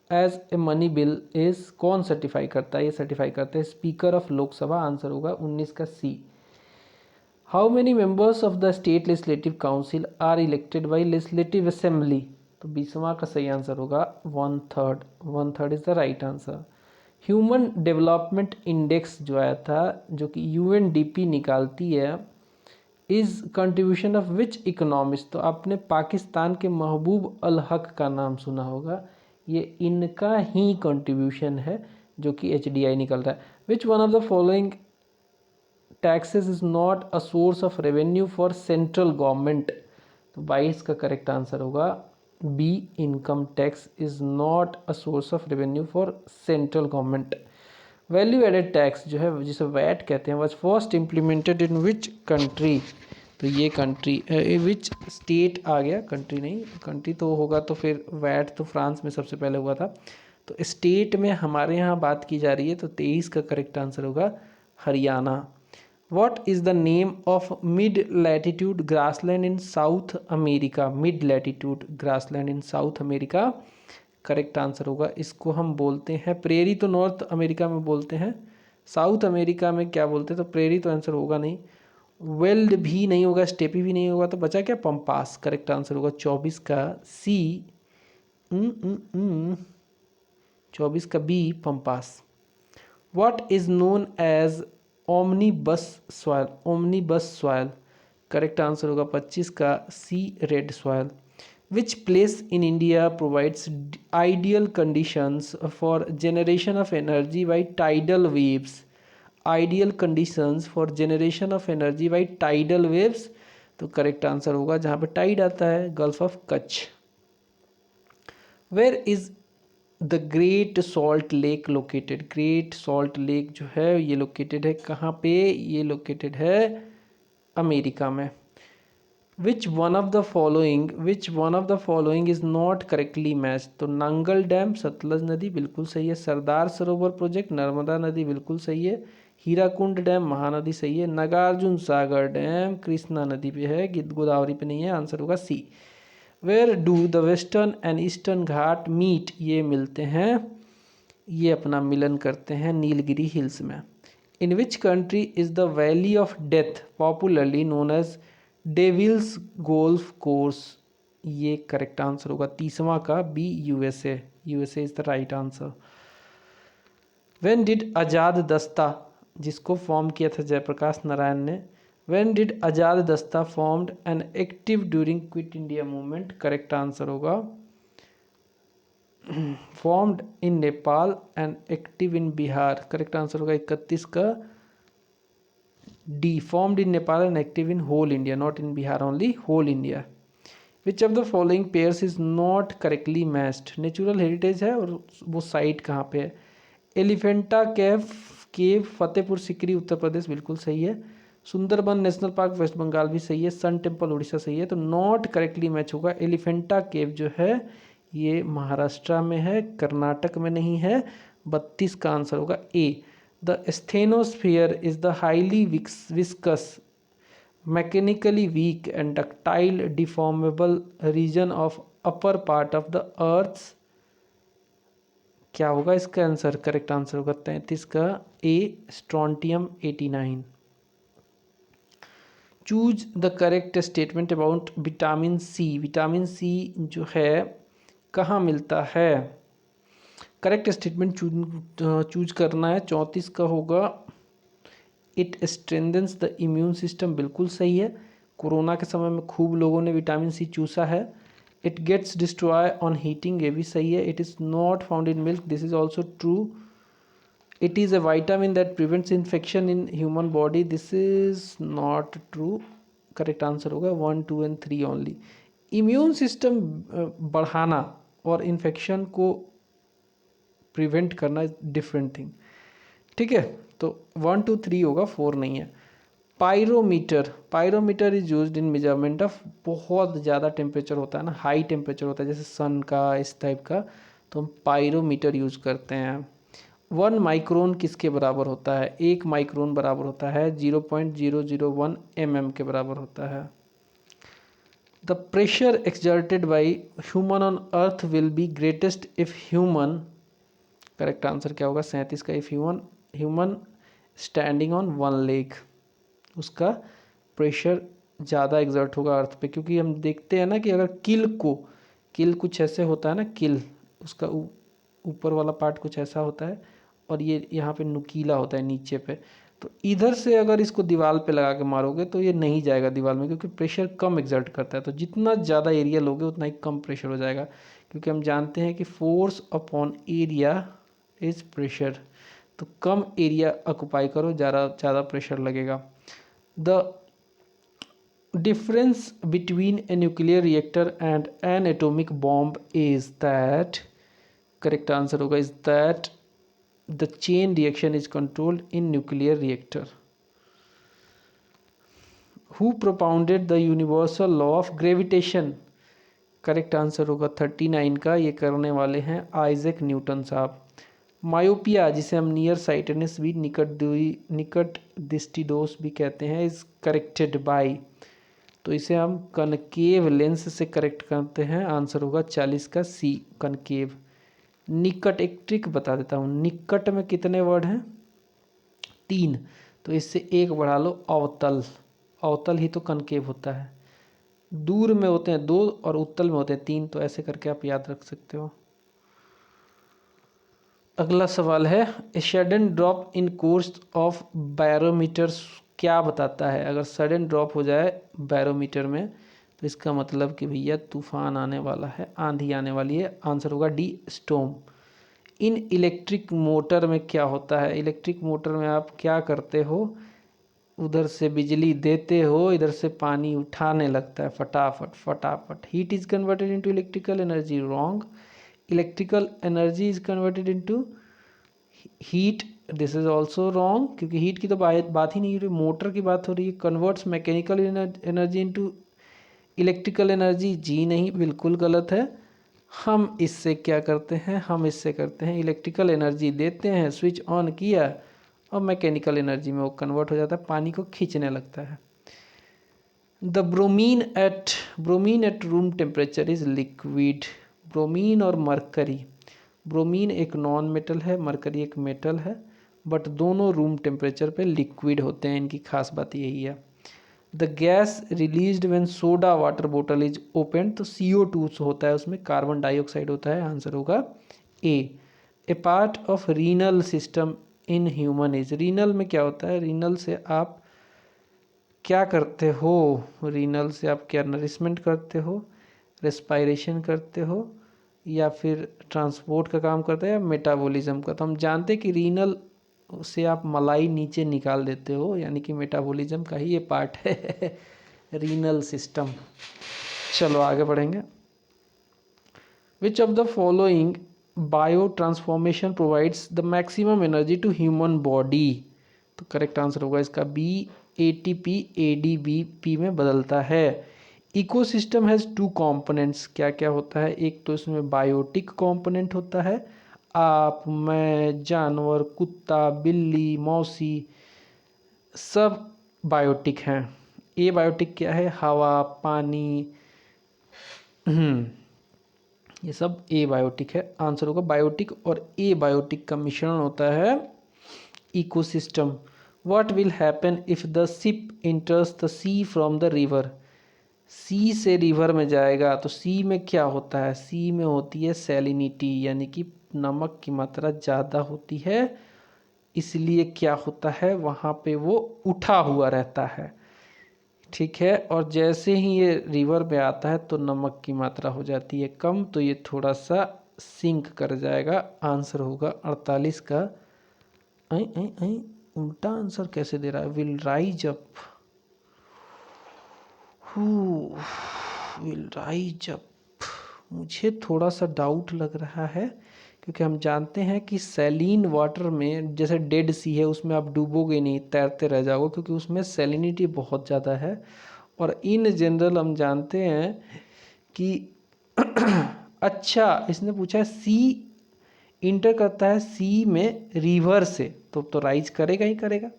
as a money bill is, कौन certify करता है? ये certify करते हैं स्पीकर ऑफ लोकसभा, आंसर होगा 19 का C. How many members of the state legislative council are elected by legislative assembly? तो 20वां का सही आंसर होगा 1/3 is the right answer. Human development index जो आया था, जो कि यूएनडीपी निकालती है, is contribution of which economist? तो आपने पाकिस्तान के महबूब अल हक का नाम सुना होगा, ये इनका ही कंट्रीब्यूशन है जो कि HDI निकल रहा है। Which one of the following taxes is not a source of revenue for central government? तो 22 का करेक्ट आंसर होगा B, income tax is not a source of revenue for central government. Value added tax जो है, जिसे VAT कहते हैं, was first implemented in which country? तो ये कंट्री विच स्टेट आ गया, कंट्री नहीं, कंट्री तो होगा तो फिर वैट तो फ्रांस में सबसे पहले हुआ था, तो स्टेट में हमारे यहाँ बात की जा रही है, तो 23 का करेक्ट आंसर होगा Haryana. What is the name of mid latitude grassland in south America? Mid latitude grassland in south America, correct answer होगा, इसको हम बोलते हैं प्रेरी, तो नॉर्थ अमेरिका में बोलते हैं, साउथ अमेरिका में क्या बोलते हैं? तो प्रेरी तो आंसर होगा नहीं, वेल्ड भी नहीं होगा, स्टेपी भी नहीं होगा, तो बचा क्या? पंपास, करेक्ट आंसर होगा 24 का सी, 24 का B, Pampas. What is known as omnibus soil, correct answer होगा 25 का C, red soil. Which place in India provides ideal conditions for generation of energy by tidal waves? Ideal conditions for generation of energy by tidal waves, तो correct answer होगा जहाँ पे tide आता है, Gulf of Kutch. Where is the Great Salt Lake located? Great Salt Lake जो है ये located है कहाँ पे? ये लोकेटेड है अमेरिका में। विच one of the following is not correctly match? तो नांगल डैम, सतलज नदी बिल्कुल सही है, सरदार सरोवर प्रोजेक्ट, नर्मदा नदी बिल्कुल सही है, हीराकुंड डैम, महानदी सही है, नागार्जुन सागर डैम कृष्णा नदी पे है, गोदावरी पे नहीं है, आंसर होगा C. Where do the Western and Eastern Ghat meet? ये मिलते हैं, ये अपना मिलन करते हैं नीलगिरी हिल्स में। In which country is the Valley of Death popularly known as Devil's Golf Course? ये करेक्ट आंसर होगा 30वां का B, USA is the right answer. When did Azad Dasta, जिसको फॉर्म किया था जयप्रकाश नारायण ने, when did Azad Dasta formed an active during Quit India Movement? Correct answer होगा formed in Nepal and active in Bihar, correct answer होगा 31 का D, formed in Nepal and active in whole India, not in Bihar only, whole India. Which of the following pairs is not correctly matched? Natural heritage है और वो site कहाँ पे है? एलिफेंटा केव फतेहपुर सिकरी उत्तर प्रदेश बिल्कुल सही है, Sundarban National Park West Bengal भी सही है, सन टेम्पल उड़ीसा सही है, तो नॉट करेक्टली मैच होगा एलिफेंटा केव जो है ये महाराष्ट्र में है, कर्नाटक में नहीं है, 32 का आंसर होगा A. The asthenosphere is the highly viscous mechanically weak and ductile deformable region of upper part of the earth's, क्या होगा इसका आंसर? करेक्ट आंसर होगा 33 का A, strontium 89। Choose the correct statement about vitamin C. Vitamin C जो है कहाँ मिलता है? करेक्ट स्टेटमेंट चूज करना है। 34 का होगा it strengthens the immune system, बिल्कुल सही है। कोरोना के समय में खूब लोगों ने विटामिन सी चूसा है। It gets destroy on heating, ये भी सही है। It is not found in milk, this is also true. It is a vitamin that prevents infection in human body, this is not true. Correct answer होगा 1, 2 and 3 only. Immune system बढ़ाना और infection को prevent करना is different thing, ठीक है। तो 1, 2, 3 होगा, 4 नहीं है। Pyrometer, pyrometer is used in measurement of, बहुत ज़्यादा टेम्परेचर होता है ना, हाई टेम्परेचर होता है जैसे सन का, इस टाइप का, तो हम पायरोमीटर यूज करते हैं। 1 माइक्रोन किसके बराबर होता है? 1 माइक्रोन बराबर होता है 0.001 mm के बराबर होता है। The pressure exerted by human on earth will be greatest if human, correct answer क्या होगा 37 का, if human standing on 1 leg, उसका प्रेशर ज़्यादा एग्जर्ट होगा अर्थ पे, क्योंकि हम देखते हैं ना कि अगर किल कुछ ऐसे होता है ना, किल उसका ऊपर वाला पार्ट कुछ ऐसा होता है और ये यहाँ पे नुकीला होता है नीचे पे, तो इधर से अगर इसको दीवार पे लगा के मारोगे तो ये नहीं जाएगा दीवार में, क्योंकि प्रेशर कम एग्जर्ट करता है। तो जितना ज़्यादा एरिया लोगे उतना ही कम प्रेशर हो जाएगा, क्योंकि हम जानते हैं कि force upon area is pressure. तो कम एरिया ऑक्युपाई करो, ज़्यादा प्रेशर लगेगा। The difference between a nuclear reactor and an atomic bomb is that, correct answer होगा is that the chain reaction is controlled in nuclear reactor. Who propounded the universal law of gravitation, correct answer होगा 39 का, ये करने वाले हैं Isaac Newton साहब। Myopia, जिसे हम नियर साइटनेस भी, निकट दृष्टिदोष भी कहते हैं, इज करेक्टेड बाय, तो इसे हम कनकेव लेंस से करेक्ट करते हैं। आंसर होगा 40 का सी, कनकेव। निकट, एक ट्रिक बता देता हूँ, निकट में कितने वर्ड हैं? 3, तो इससे एक बढ़ा लो, अवतल, अवतल ही तो कनकेव होता है। दूर में होते हैं 2 और उत्तल में होते हैं 3, तो ऐसे करके आप याद रख सकते हो। अगला सवाल है, a sudden drop in course of barometers क्या बताता है? अगर सडन ड्रॉप हो जाए बैरोमीटर में तो इसका मतलब कि भैया तूफान आने वाला है, आंधी आने वाली है। आंसर होगा डी, स्टॉर्म। इन इलेक्ट्रिक मोटर में क्या होता है? इलेक्ट्रिक मोटर में आप क्या करते हो? उधर से बिजली देते हो, इधर से पानी उठाने लगता है फटाफट फटाफट। Heat is converted into electrical energy, wrong. Electrical energy is converted into heat, this is also wrong, क्योंकि हीट की तो बात ही नहीं हो रही, मोटर की बात हो रही है। Converts mechanical energy into electrical energy, जी नहीं, बिल्कुल गलत है। हम इससे क्या करते हैं? हम इससे करते हैं इलेक्ट्रिकल एनर्जी देते हैं, स्विच ऑन किया और मैकेनिकल एनर्जी में वो कन्वर्ट हो जाता है, पानी को खींचने लगता है। The bromine at room temperature is liquid. Bromine और मरकरी, ब्रोमीन एक नॉन मेटल है, मरकरी एक मेटल है, बट दोनों रूम टेम्परेचर पे लिक्विड होते हैं, इनकी खास बात यही है। The gas released when soda water बोतल इज ओपन, तो CO2 होता है उसमें, कार्बन डाइऑक्साइड होता है। आंसर होगा A. A part of renal system in human is, renal में क्या होता है? रीनल से आप क्या करते हो? रीनल से आप क्या नरिशमेंट करते हो, रेस्पायरेशन करते हो, या फिर ट्रांसपोर्ट का काम करते हैं, या मेटाबॉलिज्म का? तो हम जानते हैं कि रीनल से आप मलाई नीचे निकाल देते हो, यानी कि मेटाबॉलिज्म का ही ये पार्ट है रीनल सिस्टम। चलो आगे बढ़ेंगे। Which of the following bio transformation provides the maximum energy to human body? तो करेक्ट आंसर होगा इसका बी, ATP ADP में बदलता है। इकोसिस्टम हैज़ 2 कंपोनेंट्स, क्या क्या होता है? एक तो इसमें बायोटिक कंपोनेंट होता है, आप, मैं, जानवर, कुत्ता, बिल्ली, मौसी, सब बायोटिक हैं। ए बायोटिक क्या है? हवा, पानी, ये सब ए बायोटिक है। आंसर होगा बायोटिक और ए बायोटिक का मिश्रण होता है ecosystem. What will happen if the ship enters the sea from the river. Sea से रिवर में जाएगा तो सी में क्या होता है, सी में होती है सैलिनिटी, यानी कि नमक की मात्रा ज़्यादा होती है, इसलिए क्या होता है वहाँ पे वो उठा हुआ रहता है। ठीक है, और जैसे ही ये रिवर में आता है तो नमक की मात्रा हो जाती है कम, तो ये थोड़ा सा सिंक कर जाएगा। आंसर होगा 48 का। उल्टा आंसर कैसे दे रहा है, will rise up, will rise up. मुझे थोड़ा सा डाउट लग रहा है, क्योंकि हम जानते हैं कि सैलीन वाटर में, जैसे डेड सी है, उसमें आप डूबोगे नहीं, तैरते रह जाओगे, क्योंकि उसमें सैलिनिटी बहुत ज़्यादा है। और इन जनरल हम जानते हैं कि अच्छा, इसने पूछा है सी इंटर करता है सी में रिवर से, तो राइज करेगा ही करेगा।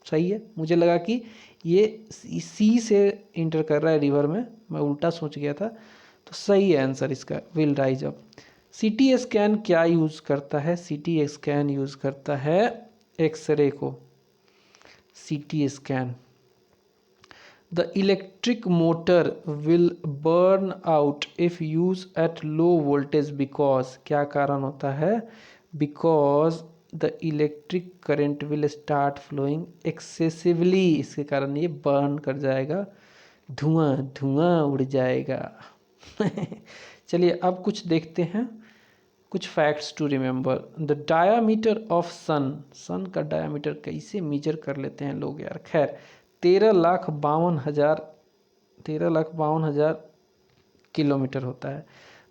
सही है, मुझे लगा कि ये सी से इंटर कर रहा है रिवर में, मैं उल्टा सोच गया था। तो सही है आंसर इसका, will rise up. CT scan क्या यूज़ करता है, सीटी स्कैन यूज़ करता है एक्सरे को। CT scan, the electric motor will burn out if used at low voltage because, क्या कारण होता है, because the electric current will start flowing excessively, इसके कारण ये बर्न कर जाएगा, धुआं धुआं उड़ जाएगा। चलिए अब कुछ देखते हैं, कुछ facts to remember. The diameter of sun, sun का डायामीटर कैसे मेजर कर लेते हैं लोग यार, खैर 13,52,000 किलोमीटर होता है।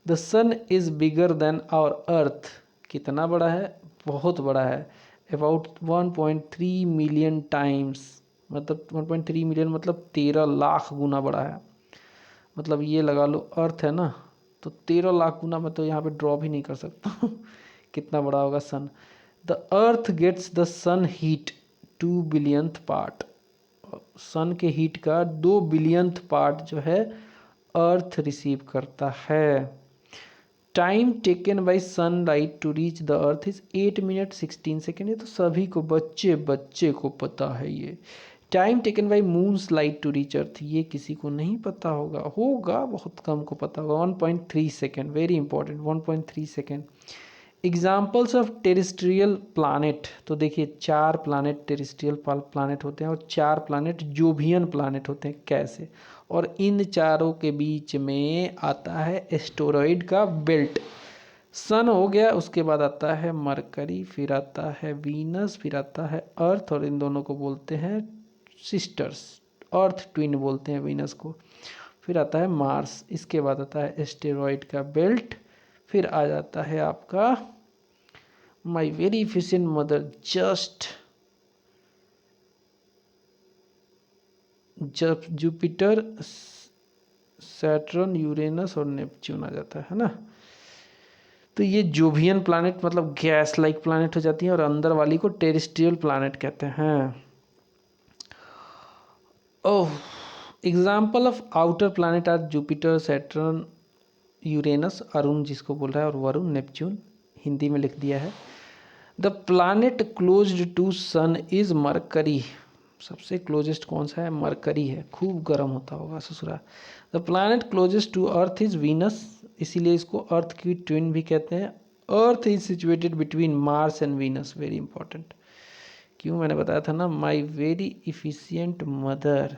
The sun is bigger than our earth, कितना बड़ा है, बहुत बड़ा है, अबाउट 1.3 मिलियन टाइम्स, मतलब 1.3 मिलियन मतलब 13 लाख गुना बड़ा है। मतलब ये लगा लो अर्थ है ना, तो 13 लाख गुना मैं तो यहाँ पे ड्रॉ भी नहीं कर सकता कितना बड़ा होगा sun. The earth gets the sun heat 2 billionth part, sun के हीट का 2 बिलियंथ पार्ट जो है अर्थ रिसीव करता है। Time taken by sunlight to reach the earth is 8 minute 16 second, ये तो सभी को, बच्चे बच्चे को पता है ये। Time taken by moon's light to reach earth, ये किसी को नहीं पता होगा, होगा बहुत कम को पता होगा। 1.3 second, very important, 1.3 second. Examples of terrestrial planet, तो देखिए 4 प्लानेट टेरेस्ट्रियल प्लानेट होते हैं और 4 प्लानेट जोवियन प्लानेट होते हैं, कैसे, और इन चारों के बीच में आता है एस्टेरॉइड का बेल्ट। सन हो गया, उसके बाद आता है मरकरी, फिर आता है वीनस, फिर आता है अर्थ, और इन दोनों को बोलते हैं सिस्टर्स, अर्थ ट्विन बोलते हैं वीनस को। फिर आता है मार्स, इसके बाद आता है एस्टेरॉइड का बेल्ट, फिर आ जाता है आपका my very efficient mother, just जब जुपिटर, सैटर्न, यूरेनस और नेपच्यून आ जाता है ना। तो ये जोवियन प्लैनेट मतलब गैस लाइक प्लैनेट हो जाती है, और अंदर वाली को टेरेस्ट्रियल प्लैनेट कहते हैं। Oh, example of outer planet are Jupiter, Saturn, Uranus, Arun जिसको बोल रहा है, और वरुण, नेपच्यून हिंदी में लिख दिया है। The planet closed to sun is Mercury, सबसे क्लोजेस्ट कौन सा है, मरकरी है, खूब गर्म होता होगा ससुरा। The planet closest to earth is Venus, इसीलिए इसको अर्थ की ट्विन भी कहते हैं। Earth is situated between Mars and Venus, very important, क्यों मैंने बताया था ना माई वेरी इफिशियंट मदर।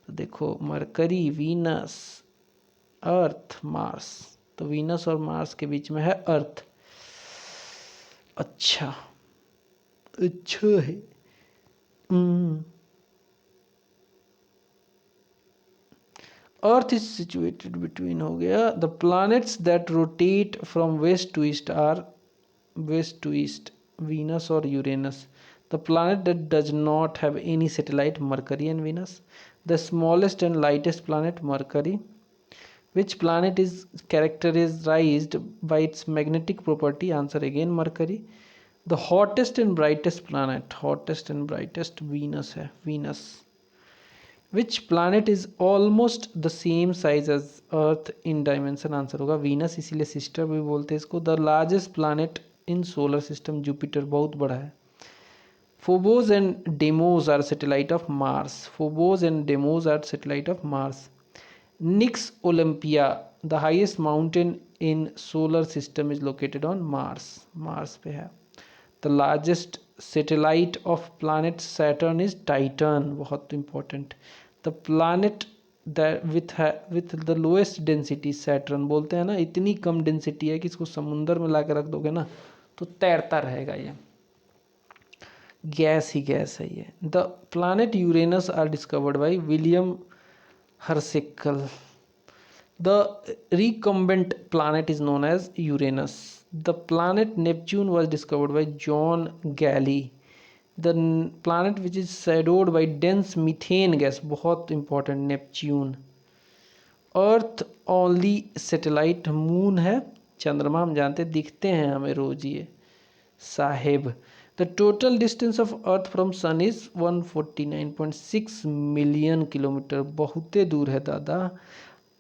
तो देखो मरकरी, वीनस, अर्थ, मार्स, तो वीनस और मार्स के बीच में है अर्थ। अच्छा अच्छा है। अर्थ इज सिचुएटेड बिटवीन हो गया। The planets that rotate from west to east are, west to east, Venus और Uranus. The planet that does not have any satellite, Mercury and Venus. The smallest and lightest planet, Mercury. Which planet is characterized by its magnetic property? Answer again Mercury. The hottest and brightest planet, hottest and brightest, Venus है, Venus. Which planet is almost the same size as Earth in dimension? Answer होगा Venus, इसीलिए sister भी बोलते हैं इसको। The largest planet in solar system, Jupiter, बहुत बड़ा है। Phobos and Deimos are satellite of Mars. Phobos and Deimos are satellite of Mars. Nix Olympia, the highest mountain in solar system, is located on Mars. Mars पे है. The largest satellite of planet Saturn is Titan. बहुत important. The planet that with the lowest density Saturn, बोलते हैं ना इतनी कम density है कि इसको समुंदर में ला कर रख दोगे ना तो तैरता रहेगा ये, गैस ही गैस है ये. The planet Uranus are discovered by William Herschel. The recumbent planet is known as Uranus. The planet Neptune was discovered by John Gally. The planet which is shadowed by dense methane gas, बहुत important, Neptune. Earth only satellite moon है. चंद्रमा हम जानते दिखते हैं हमें रोज ये साहेब. The total distance of earth from sun is 149.6 million kilometre. बहुत दूर है दादा.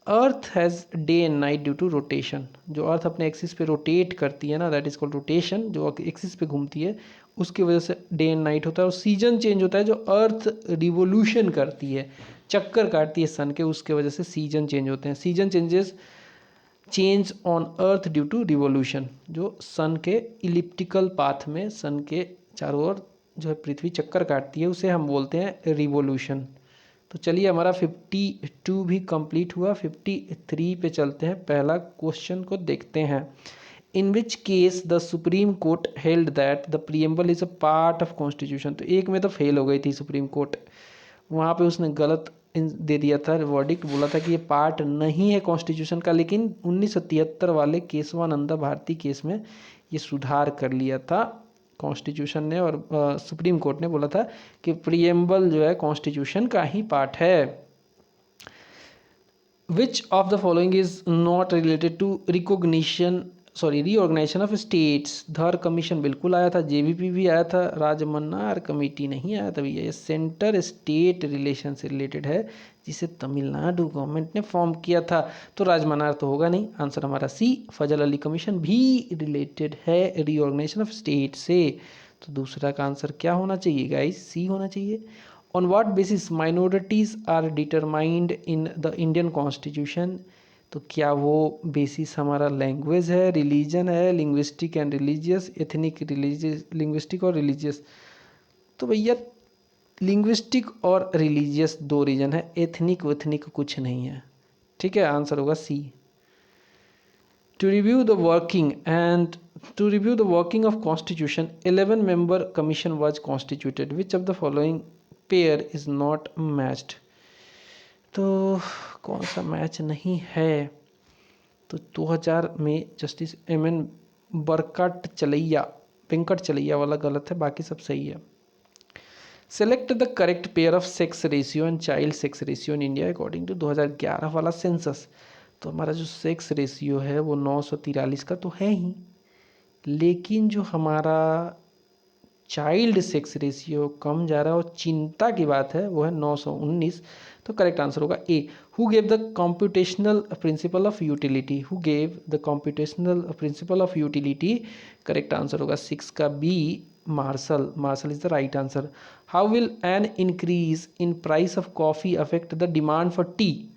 Earth has day and night due to rotation. जो अर्थ अपने एक्सिस पे रोटेट करती है ना, दैट इज कॉल्ड रोटेशन. जो एक्सिस पे घूमती है उसकी वजह से डे एंड नाइट होता है. और सीजन चेंज होता है. जो अर्थ रिवोल्यूशन करती है, चक्कर काटती है सन के, उसके वजह से सीजन चेंज होते हैं. Season change on earth due to revolution. जो सन के इलिप्टिकल पाथ में सन के चारों ओर जो है पृथ्वी चक्कर काटती है, उसे हम बोलते हैं रिवोल्यूशन. तो चलिए हमारा 52 भी कंप्लीट हुआ. 53 पे चलते हैं. पहला क्वेश्चन को देखते हैं. In which case the Supreme Court held that the preamble is a part of constitution. तो एक में तो फेल हो गई थी सुप्रीम कोर्ट, वहाँ पे उसने गलत दे दिया था वर्डिक्ट, बोला था कि ये पार्ट नहीं है कॉन्स्टिट्यूशन का. लेकिन 1973 वाले केशवानंदा भारती केस में ये सुधार कर लिया था कॉन्स्टिट्यूशन ने, और सुप्रीम कोर्ट ने बोला था कि प्रीएम्बल जो है कॉन्स्टिट्यूशन का ही पार्ट है. Which of the following is not related to reorganisation of states. Dhar commission बिल्कुल आया था, जेबीपी भी आया था, राजमन्नार कमेटी नहीं आया था भैया. ये सेंटर स्टेट रिलेशन से रिलेटेड है, जिसे तमिलनाडु गवर्नमेंट ने फॉर्म किया था. तो राजमन्नार तो होगा नहीं. आंसर हमारा सी. फजल अली कमीशन भी रिलेटेड है रीऑर्गेनाइजेशन ऑफ स्टेट से. तो दूसरा का आंसर क्या होना चाहिए गाइस? सी होना चाहिए. On what basis minorities are determined in the Indian constitution. तो क्या वो बेसिस हमारा लैंग्वेज है, रिलीजन है, linguistic and religious, ethnic, religious, linguistic और रिलीजियस. तो भैया लिंग्विस्टिक और रिलीजियस दो रीजन है, एथनिक वेथनिक कुछ नहीं है. ठीक है, आंसर होगा C. To review the working of constitution 11 member commission was constituted. Which of the following pair is not matched. तो कौन सा मैच नहीं है? तो 2000 में जस्टिस एम.एन. वेंकट चलैया वाला गलत है, बाकी सब सही है. Select the correct pair of sex ratio and child sex ratio in India according to 2011 वाला सेंसस. तो हमारा जो सेक्स रेशियो है वो 943 का तो है ही, लेकिन जो हमारा चाइल्ड सेक्स रेशियो कम जा रहा है और चिंता की बात है वो है 919. तो करेक्ट आंसर होगा A. Who gave the computational principle of utility. Correct answer होगा 6 का B. Marshall is the right answer. How will an increase in price of coffee affect the demand for tea.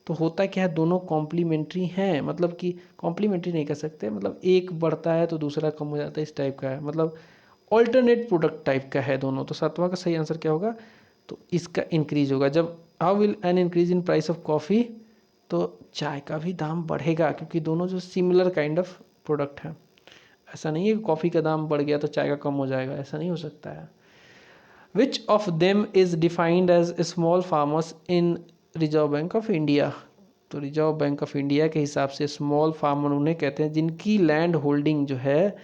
तो होता क्या है, दोनों complementary हैं. मतलब कि कॉम्प्लीमेंट्री नहीं कह सकते, मतलब एक बढ़ता है तो दूसरा कम हो जाता है, इस टाइप का है. मतलब ऑल्टरनेट प्रोडक्ट टाइप का है दोनों. तो सातवां का सही आंसर क्या होगा? तो इसका इंक्रीज होगा. जब how will an increase in price of coffee, तो चाय का भी दाम बढ़ेगा, क्योंकि दोनों जो सिमिलर काइंड ऑफ प्रोडक्ट हैं. ऐसा नहीं है कि कॉफ़ी का दाम बढ़ गया तो चाय का कम हो जाएगा, ऐसा नहीं हो सकता है. Which of them is defined as small farmers in Reserve Bank of India. तो रिजर्व बैंक ऑफ इंडिया के हिसाब से स्मॉल फार्मर उन्हें कहते हैं जिनकी लैंड होल्डिंग जो है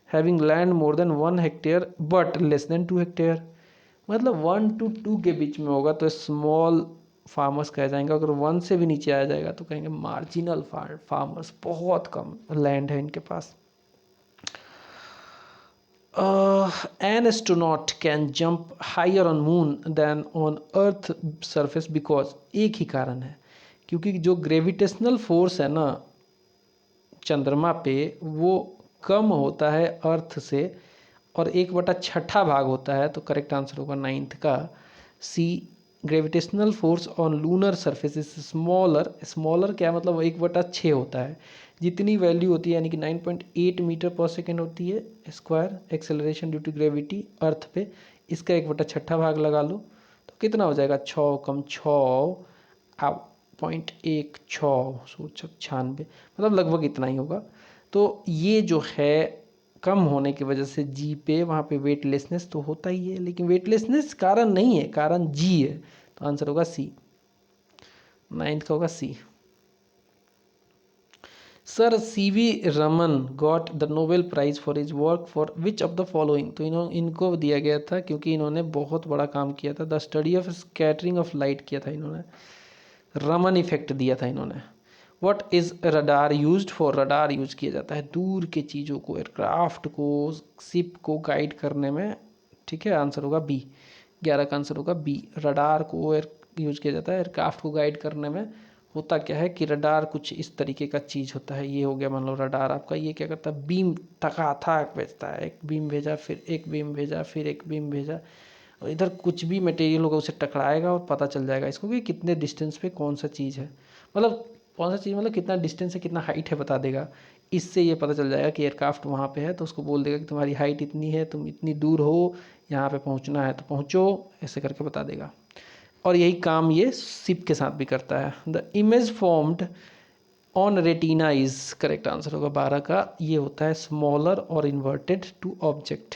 having land more than 1 hectare but less than 2 hectare. मतलब 1 to 2 के बीच में होगा तो स्मॉल फार्मर्स कह जाएंगे. अगर 1 से भी नीचे आ जाएगा तो कहेंगे मार्जिनल फार्मर्स, बहुत कम लैंड है इनके पास. An astronaut can jump higher on moon than on earth surface because. एक ही कारण है, क्योंकि जो ग्रेविटेशनल फोर्स है ना चंद्रमा पे वो कम होता है अर्थ से और 1/6 भाग होता है, तो करेक्ट आंसर होगा 9th का C. Gravitational force on lunar surface is smaller. Smaller क्या मतलब 1/6 होता है, जितनी वैल्यू होती है यानी कि 9.8 मीटर पर सेकेंड होती है square acceleration due to gravity earth पे, इसका 1/6 भाग लगा लो तो कितना हो जाएगा, 6 कम 6 0.1696, मतलब लगभग इतना ही होगा। तो ये जो है कम होने की वजह से जी पे वहाँ पे वेटलेसनेस तो होता ही है, लेकिन वेटलेसनेस कारण नहीं है, कारण जी है, तो आंसर होगा सी। 9th का होगा C. Sir C V Raman got the Nobel prize for his work for which of the following, तो इनको दिया गया था क्योंकि इन्होंने बहुत बड़ा काम किया था, the study of scattering of light किया था इन्होंने, रमन इफेक्ट दिया था इन्होंने। What is radar used for, radar use किया जाता है दूर के चीज़ों को, एयरक्राफ्ट को, शिप को गाइड करने में, ठीक है, आंसर होगा बी। 11 का आंसर होगा बी। रडार को यूज किया जाता है एयरक्राफ्ट को गाइड करने में। होता क्या है कि रडार कुछ इस तरीके का चीज़ होता है, ये हो गया मान लो रडार आपका, ये क्या करता है, बीम थकाथक भेजता है, एक बीम भेजा फिर एक बीम भेजा फिर एक बीम भेजा, और इधर कुछ भी मटेरियल होगा उसे टकराएगा और पता चल जाएगा इसको कि कितने डिस्टेंस पे कौन सा चीज़ है, मतलब कौन सा चीज़ मतलब कितना डिस्टेंस है कितना हाइट है बता देगा। इससे ये पता चल जाएगा कि एयरक्राफ्ट वहाँ पे है, तो उसको बोल देगा कि तुम्हारी हाइट इतनी है, तुम इतनी दूर हो, यहाँ पे पहुँचना है तो पहुँचो, ऐसे करके बता देगा। और यही काम ये शिप के साथ भी करता है। The image formed on retina is, correct answer होगा 12 का, ये होता है स्मॉलर और inverted to object.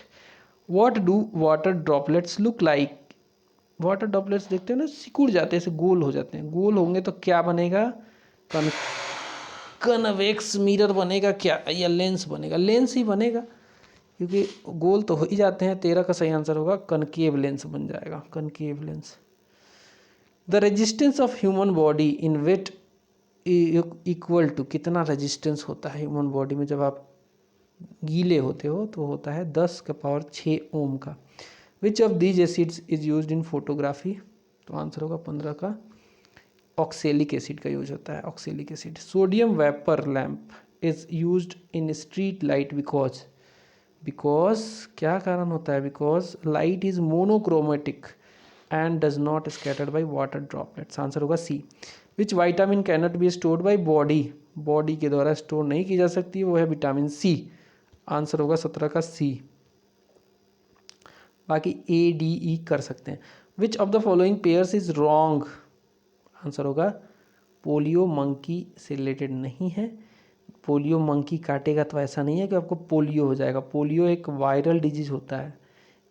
What do water droplets look like, water droplets देखते हो ना सिकुड़ जाते हैं, ऐसे गोल हो जाते हैं, गोल होंगे तो क्या बनेगा, कन्वेक्स मिरर बनेगा क्या, या लेंस बनेगा, लेंस ही बनेगा क्योंकि गोल तो हो ही जाते हैं। 13 का सही आंसर होगा कनकेव लेंस बन जाएगा, concave lens. The resistance of human body in wet equal to, कितना रेजिस्टेंस होता है ह्यूमन बॉडी में जब आप गीले होते हो, तो होता है 10⁶ ओम का। Which of these acids is used in photography, तो आंसर होगा 15 का ऑक्सेलिक एसिड का यूज होता है, oxalic acid. Sodium vapour lamp is used in street light because, because क्या कारण होता है, because light is monochromatic and does not scattered by water droplets, answer होगा C. Which vitamin cannot be stored by body, body के द्वारा store नहीं की जा सकती, वो है विटामिन सी, आंसर होगा 17 का सी। बाकी ए डी ई कर सकते हैं। Which of the following pairs is wrong, answer होगा पोलियो मंकी से रिलेटेड नहीं है। पोलियो मंकी काटेगा तो ऐसा नहीं है कि आपको पोलियो हो जाएगा, पोलियो एक वायरल डिजीज होता है,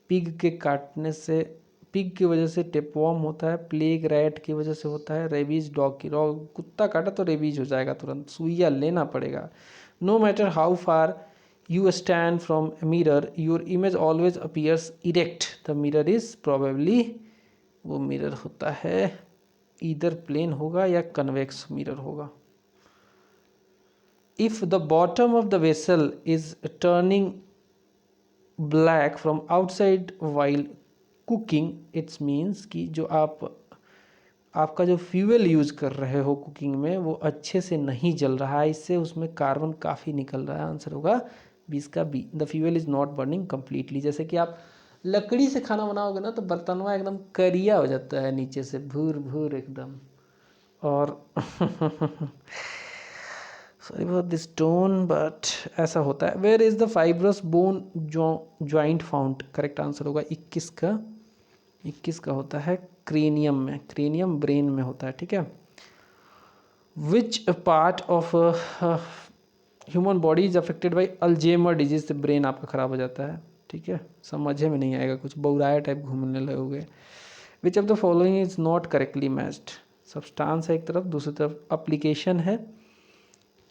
पिग के काटने से, पिग की वजह से टेपवॉर्म होता है, प्लेग रैट की वजह से होता है, रेबीज डॉग की, कुत्ता काटा तो रेबीज हो जाएगा तुरंत, सुइया लेना पड़ेगा। No matter how far you stand from a mirror your image always appears erect, the mirror is probably, वो मिरर होता है इधर प्लेन होगा या कन्वेक्स मिरर होगा। If the bottom of the vessel is turning black from outside while cooking, it's means कि जो आपका जो फ्यूल यूज़ कर रहे हो कुकिंग में वो अच्छे से नहीं जल रहा है, इससे उसमें कार्बन काफ़ी निकल रहा है, आंसर होगा 20 का B. The fuel is not burning completely, जैसे कि आप लकड़ी से खाना बनाओगे ना तो बर्तनवा एकदम करिया हो जाता है नीचे से, भूर भूर एकदम। और sorry for this tone but ऐसा होता है। Where is the fibrous bone joint found, correct answer होगा 21 का, 21 का होता है क्रेनियम में, क्रेनियम ब्रेन में होता है, ठीक है। Which part of human body is affected by Alzheimer disease, से ब्रेन आपका ख़राब हो जाता है, ठीक है, समझे में नहीं आएगा, कुछ बौराया टाइप घूमने लगोगे। विच of the following is not correctly matched, substance है एक तरफ, दूसरी तरफ अप्लीकेशन है,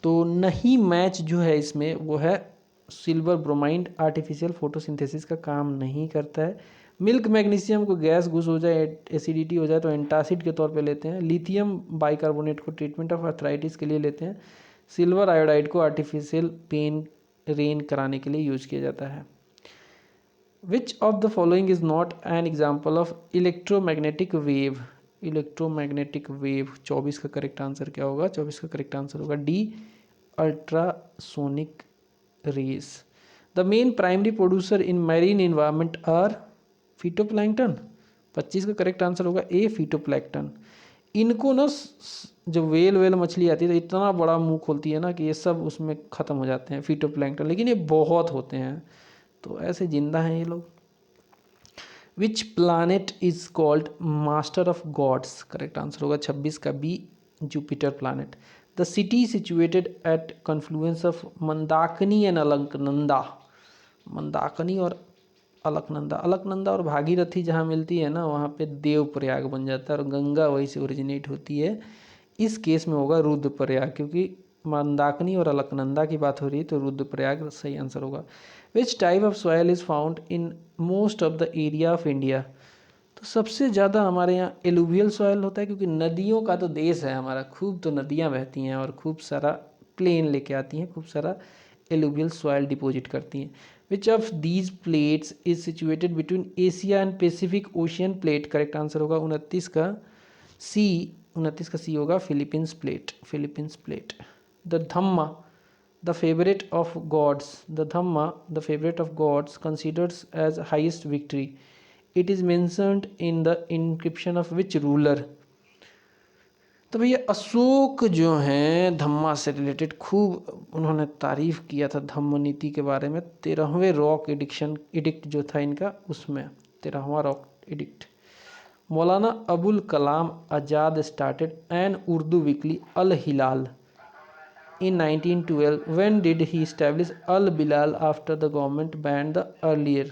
तो नहीं मैच जो है इसमें वो है सिल्वर ब्रोमाइड, आर्टिफिशियल फोटोसिंथेसिस का काम नहीं करता है। मिल्क मैग्नीशियम को गैस घुस हो जाए, एसिडिटी हो जाए तो एंटासिड के तौर पे लेते हैं। लिथियम बाइकार्बोनेट को ट्रीटमेंट ऑफ आर्थराइटिस के लिए लेते हैं। सिल्वर आयोडाइड को आर्टिफिशियल पेन रेन कराने के लिए यूज किया जाता है। Which of the following is not an example of electromagnetic wave, electromagnetic wave, 24 का करेक्ट आंसर क्या होगा, 24 का करेक्ट आंसर होगा D, ultrasonic rays. The main primary producer in marine environment are phytoplankton. 25 का करेक्ट आंसर होगा ए फिटोप्लैंक्टन। इनको ना जो वेल मछली आती है तो इतना बड़ा मुंह खोलती है ना कि ये सब उसमें ख़त्म हो जाते हैं फिटोप्लैंक्टन, लेकिन ये बहुत होते हैं, तो ऐसे जिंदा हैं ये लोग। Which planet is called master of gods, correct answer होगा 26 का B Jupiter planet. The city situated at confluence of Mandakini and Alaknanda, Mandakini और अलकनंदा और भागीरथी जहाँ मिलती है ना वहाँ पे देवप्रयाग बन जाता है, और गंगा वहीं से ओरिजिनेट होती है। इस केस में होगा रुद्रप्रयाग, क्योंकि मंदाकिनी और अलकनंदा की बात हो रही है तो रुद्रप्रयाग सही आंसर होगा। Which type of soil is found in most of the area of India, तो सबसे ज़्यादा हमारे यहाँ एलुवियल सॉयल होता है, क्योंकि नदियों का तो देश है हमारा, खूब तो नदियाँ बहती हैं और खूब सारा प्लेन लेके आती हैं, खूब सारा एलुवियल सॉयल डिपॉजिट करती हैं। Which of these plates is situated between Asia and Pacific ocean plate, correct answer होगा 29 का सी होगा Philippines plate. The dhamma the favourite of gods considers as highest victory, it is mentioned in the inscription of which ruler. तो भैया अशोक जो हैं धम्मा से related खूब उन्होंने तारीफ किया था धम्म नीति के बारे में। 13वें रॉक एडिक्ट जो था इनका, उसमें 13वां rock addict. Maulana Abul Kalam Azad started an Urdu weekly Al Hilal in 1912. When did he establish Al Bilal after the government banned the earlier?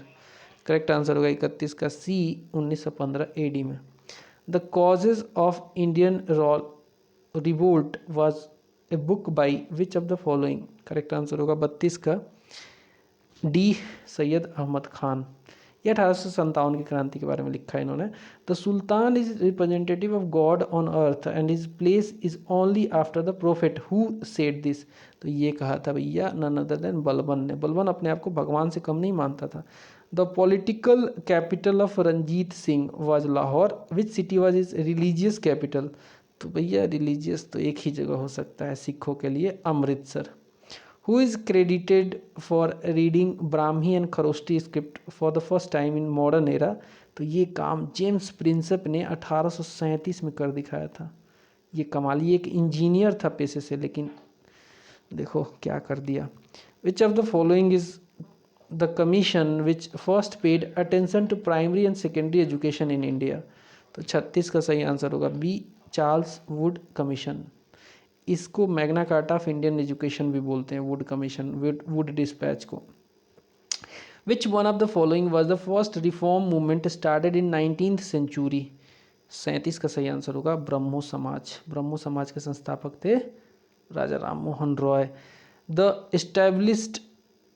Correct answer होगा 31 का सी 1915 एडी में। The causes of Indian revolt was a book by which of the following, correct answer होगा 32 का D Syed Ahmad Khan. ये 1857 की क्रांति के बारे में लिखा है इन्होंने। The sultan is representative of God on earth and his place is only after the prophet who said this, तो ये कहा था भैया नन अदर देन बलबन ने। बलबन अपने आप को भगवान से कम नहीं मानता था। The political capital of Ranjit Singh was Lahore, which city was is religious capital, तो भैया रिलीजियस तो एक ही जगह हो सकता है सिखों के लिए, Amritsar. Who is credited for reading Brahmi and Kharosthi script for the first time in modern era, तो ये काम जेम्स प्रिंसेप ने 1837 में कर दिखाया था। ये कमाल, ये एक इंजीनियर था पेशे से, लेकिन देखो क्या कर दिया। Which of the following is the commission which first paid attention to primary and secondary education in India, तो 36 का सही आंसर होगा बी चार्ल्स वुड कमीशन। इसको Magna Carta of Indian education भी बोलते हैं, वुड कमीशन, वुड डिस्पैच को। Which one of the following was the first reform movement started in 19th century, 37 का सही आंसर होगा ब्रह्मो समाज के संस्थापक थे Raja Ram Mohan Roy. The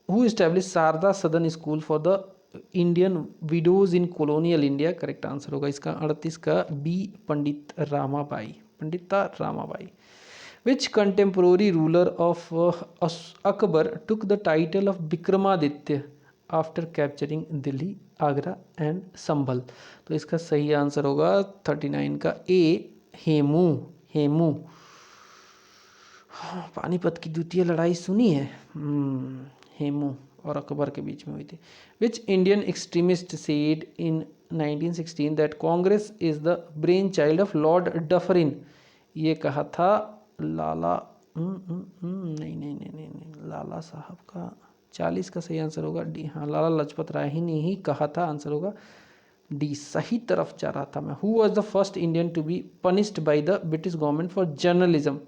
who established Sharada Sadan school for the Indian widows in colonial India, correct answer होगा इसका 38 का B Pandita Ramabai. Which contemporary ruler of Akbar took the title of Vikramaditya after capturing Delhi, Agra and Sambhal, तो इसका सही आंसर होगा 39 का ए हेमू। पानीपत की द्वितीय लड़ाई सुनी है, हेमू और अकबर के बीच में हुई थी। Which Indian extremist said in 1916 that Congress is the brainchild of Lord Dufferin, ये कहा था लाला नहीं, लाला साहब का 40 का सही आंसर होगा डी, हाँ लाला लाजपत राय ही ने ही कहा था, आंसर होगा डी, सही तरफ जा रहा था मैं। Who was the first Indian to be punished by the British government for journalism,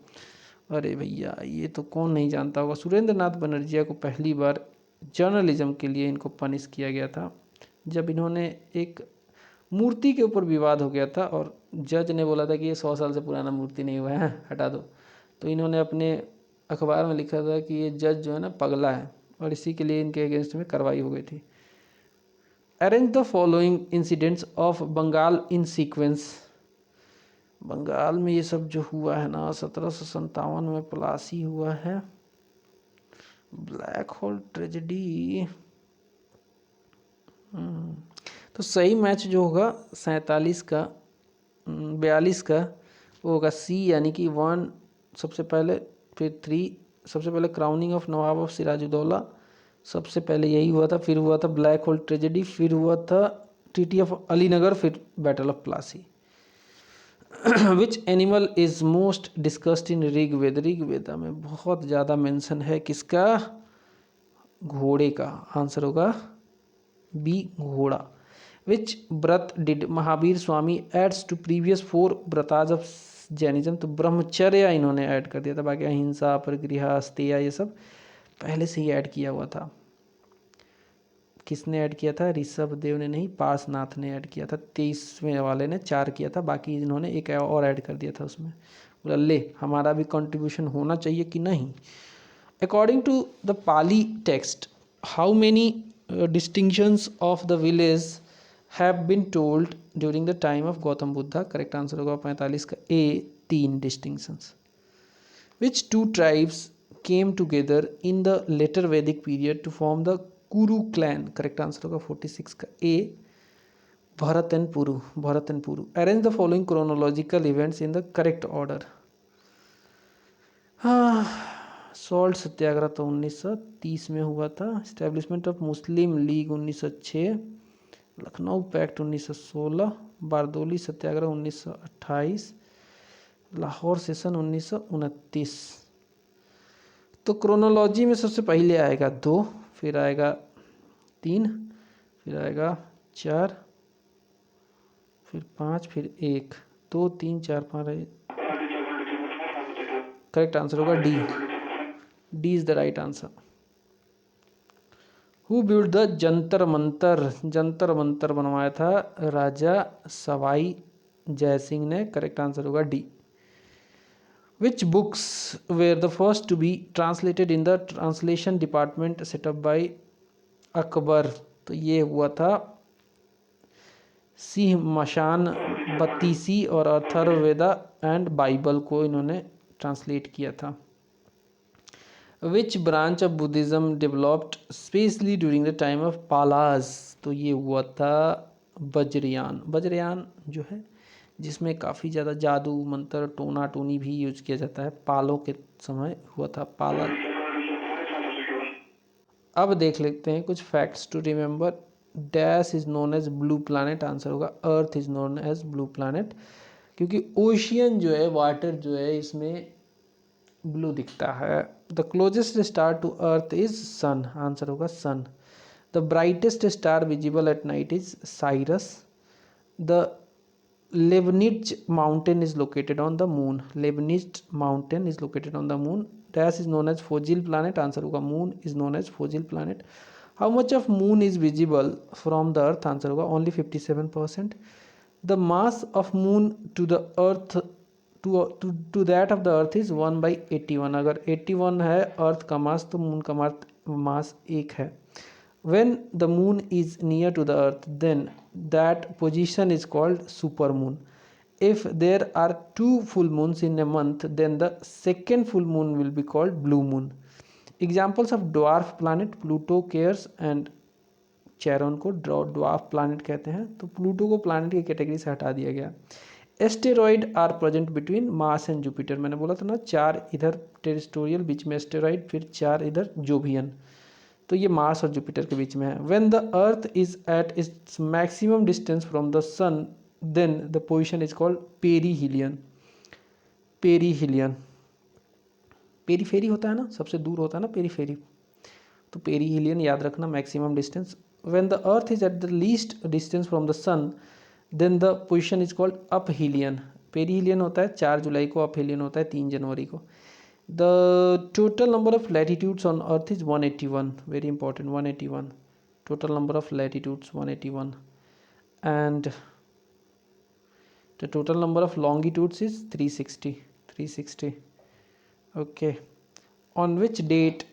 अरे भैया ये तो कौन नहीं जानता होगा, सुरेंद्र नाथ बनर्जिया को पहली बार जर्नलिज्म के लिए इनको पनिश किया गया था, जब इन्होंने एक मूर्ति के ऊपर विवाद हो गया था और जज ने बोला था कि ये 100 साल से पुराना मूर्ति नहीं हुआ है, हटा दो। तो इन्होंने अपने अखबार में लिखा था कि ये जज जो है ना पगला है, और इसी के लिए इनके अगेंस्ट में कार्रवाई हो गई थी। Arrange the following incidents of Bengal in sequence, Bengal में ये सब जो हुआ है ना 1757 में प्लासी हुआ है, ब्लैक होल ट्रेजेडी, तो सही मैच जो होगा 47 का 42 का वो होगा सी, यानी कि 1 सबसे पहले, फिर 3 सबसे पहले crowning of Nawab of Sirajuddaulah, सबसे पहले यही हुआ था, फिर हुआ था ब्लैक होल ट्रेजेडी, फिर हुआ था ट्रीटी ऑफ अलीनगर, फिर battle of Plassey. Which animal is most discussed in Rigveda? Rigveda में बहुत ज़्यादा मेंशन है किसका? घोड़े का। आंसर होगा बी, घोड़ा। Which vrat did Mahavir Swami adds to previous 4 vratas of Jainism? तो ब्रह्मचर्य इन्होंने ऐड कर दिया था, बाकी अहिंसा, परिग्रह, अस्तेय ये सब पहले से ही ऐड किया हुआ था। किसने ऐड किया था? ऋषभ देव ने नहीं, पार्शनाथ ने ऐड किया था। 23वें वाले ने 4 किया था, बाकी इन्होंने एक और ऐड कर दिया था उसमें। बोला ले हमारा भी कंट्रीब्यूशन होना चाहिए कि नहीं। According to the Pali text, how many distinctions of the village have been told during the time of Gautam Buddha? Correct answer होगा 45 का ए, 3 distinctions. Which two tribes came together in the later Vedic period to form the Kuru clan? Correct answer होगा 46 का A, Bharat and Puru. Bharat and Puru. Arrange the following chronological events in the correct order. हाँ, salt Satyagraha तो 1930 में हुआ था। Establishment of Muslim League 1906, Lucknow pact 1916, Bardoli Satyagraha 1928, Lahore session 1929। तो chronology में सबसे पहले आएगा 2, फिर आएगा 3, फिर आएगा 4, फिर 5, फिर 1। 2, 3, 4, 5। करेक्ट आंसर होगा D. D is the right answer. Who build the Jantar Mantar? Jantar Mantar बनवाया था राजा सवाई जयसिंह ने। करेक्ट आंसर होगा D. Which books were the first to be translated in the translation department set up by Akbar? तो ये हुआ था सिंह मशान, बत्तीसी और अथर्ववेदा एंड बाइबल को इन्होंने ट्रांसलेट किया था। Which branch of Buddhism developed specially during the time of Palas? तो ये हुआ था वज्रयान। वज्रयान जो है जिसमें काफ़ी ज़्यादा जादू मंत्र टोना टोनी भी यूज किया जाता है, पालों के समय हुआ था पाला। अब देख लेते हैं कुछ facts to remember. Dash is known as blue planet? Answer होगा earth is known as blue planet, क्योंकि ओशियन जो है, वाटर जो है, इसमें ब्लू दिखता है। The closest star to earth is sun? Answer होगा sun. The brightest star visible at night is Sirius. The Leibnitz mountain is located on the moon? Leibnitz mountain is located on the moon. Dash is known as fossil planet? Answer होगा moon is known as fossil planet. How much of moon is visible from the earth? Answer होगा only 57%. The mass of moon to the earth to that of the earth is 1/81। अगर 81 है अर्थ का मास तो moon का मास 1 है। When the moon is near to the earth, then that position is called supermoon. If there are 2 full moons in a month, then the second full moon will be called blue moon. Examples of dwarf planet: Pluto, Ceres and Charon को dwarf planet कहते हैं। तो Pluto को planet की category से हटा दिया गया। Asteroid are present between Mars and Jupiter? मैंने बोला था ना 4 इधर टेरिस्टोरियल बीच में एस्टेरॉइड, फिर 4 इधर जोवियन, तो ये मार्स और जुपिटर के बीच में है। When the earth is at its maximum distance from the sun, then the position is called perihelion. Perihelion, periphery होता है ना, सबसे दूर होता है ना पेरीफेरी, तो पेरीहिलियन याद रखना, maximum distance. When the earth is at the least distance from the sun, then the position is called aphelion. Perihelion होता है 4 जुलाई को, अपहिलियन होता है 3 जनवरी को। The total number of latitudes on earth is 181. Very important, 181. Total number of latitudes 181. And the total number of longitudes is 360. 360. Okay. On which date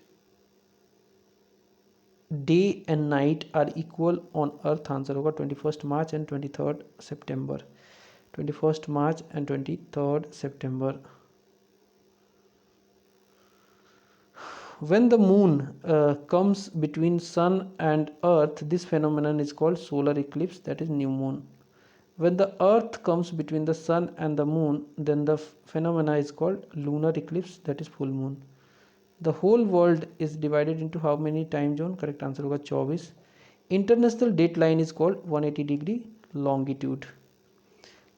day and night are equal on earth? Answer होगा 21st March and 23rd September. 21st March and 23rd September. When the moon comes between sun and earth, this phenomenon is called solar eclipse, that is new moon. When the earth comes between the sun and the moon, then the phenomena is called lunar eclipse, that is full moon. The whole world is divided into how many time zone, correct answer होगा 24। International date line is called 180 degree longitude.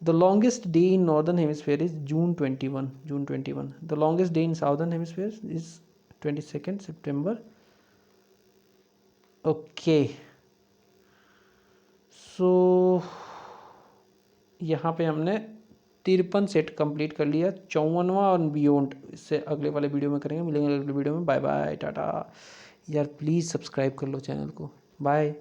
The longest day in northern hemisphere is June 21, June 21। The longest day in southern hemisphere is 22 September. Okay, so यहाँ पे हमने 53 set complete कर लिया। 54वां और beyond इससे अगले वाले वीडियो में करेंगे। मिलेंगे अगले वीडियो में। Bye bye, tata. यार प्लीज़ सब्सक्राइब कर लो चैनल को। बाय।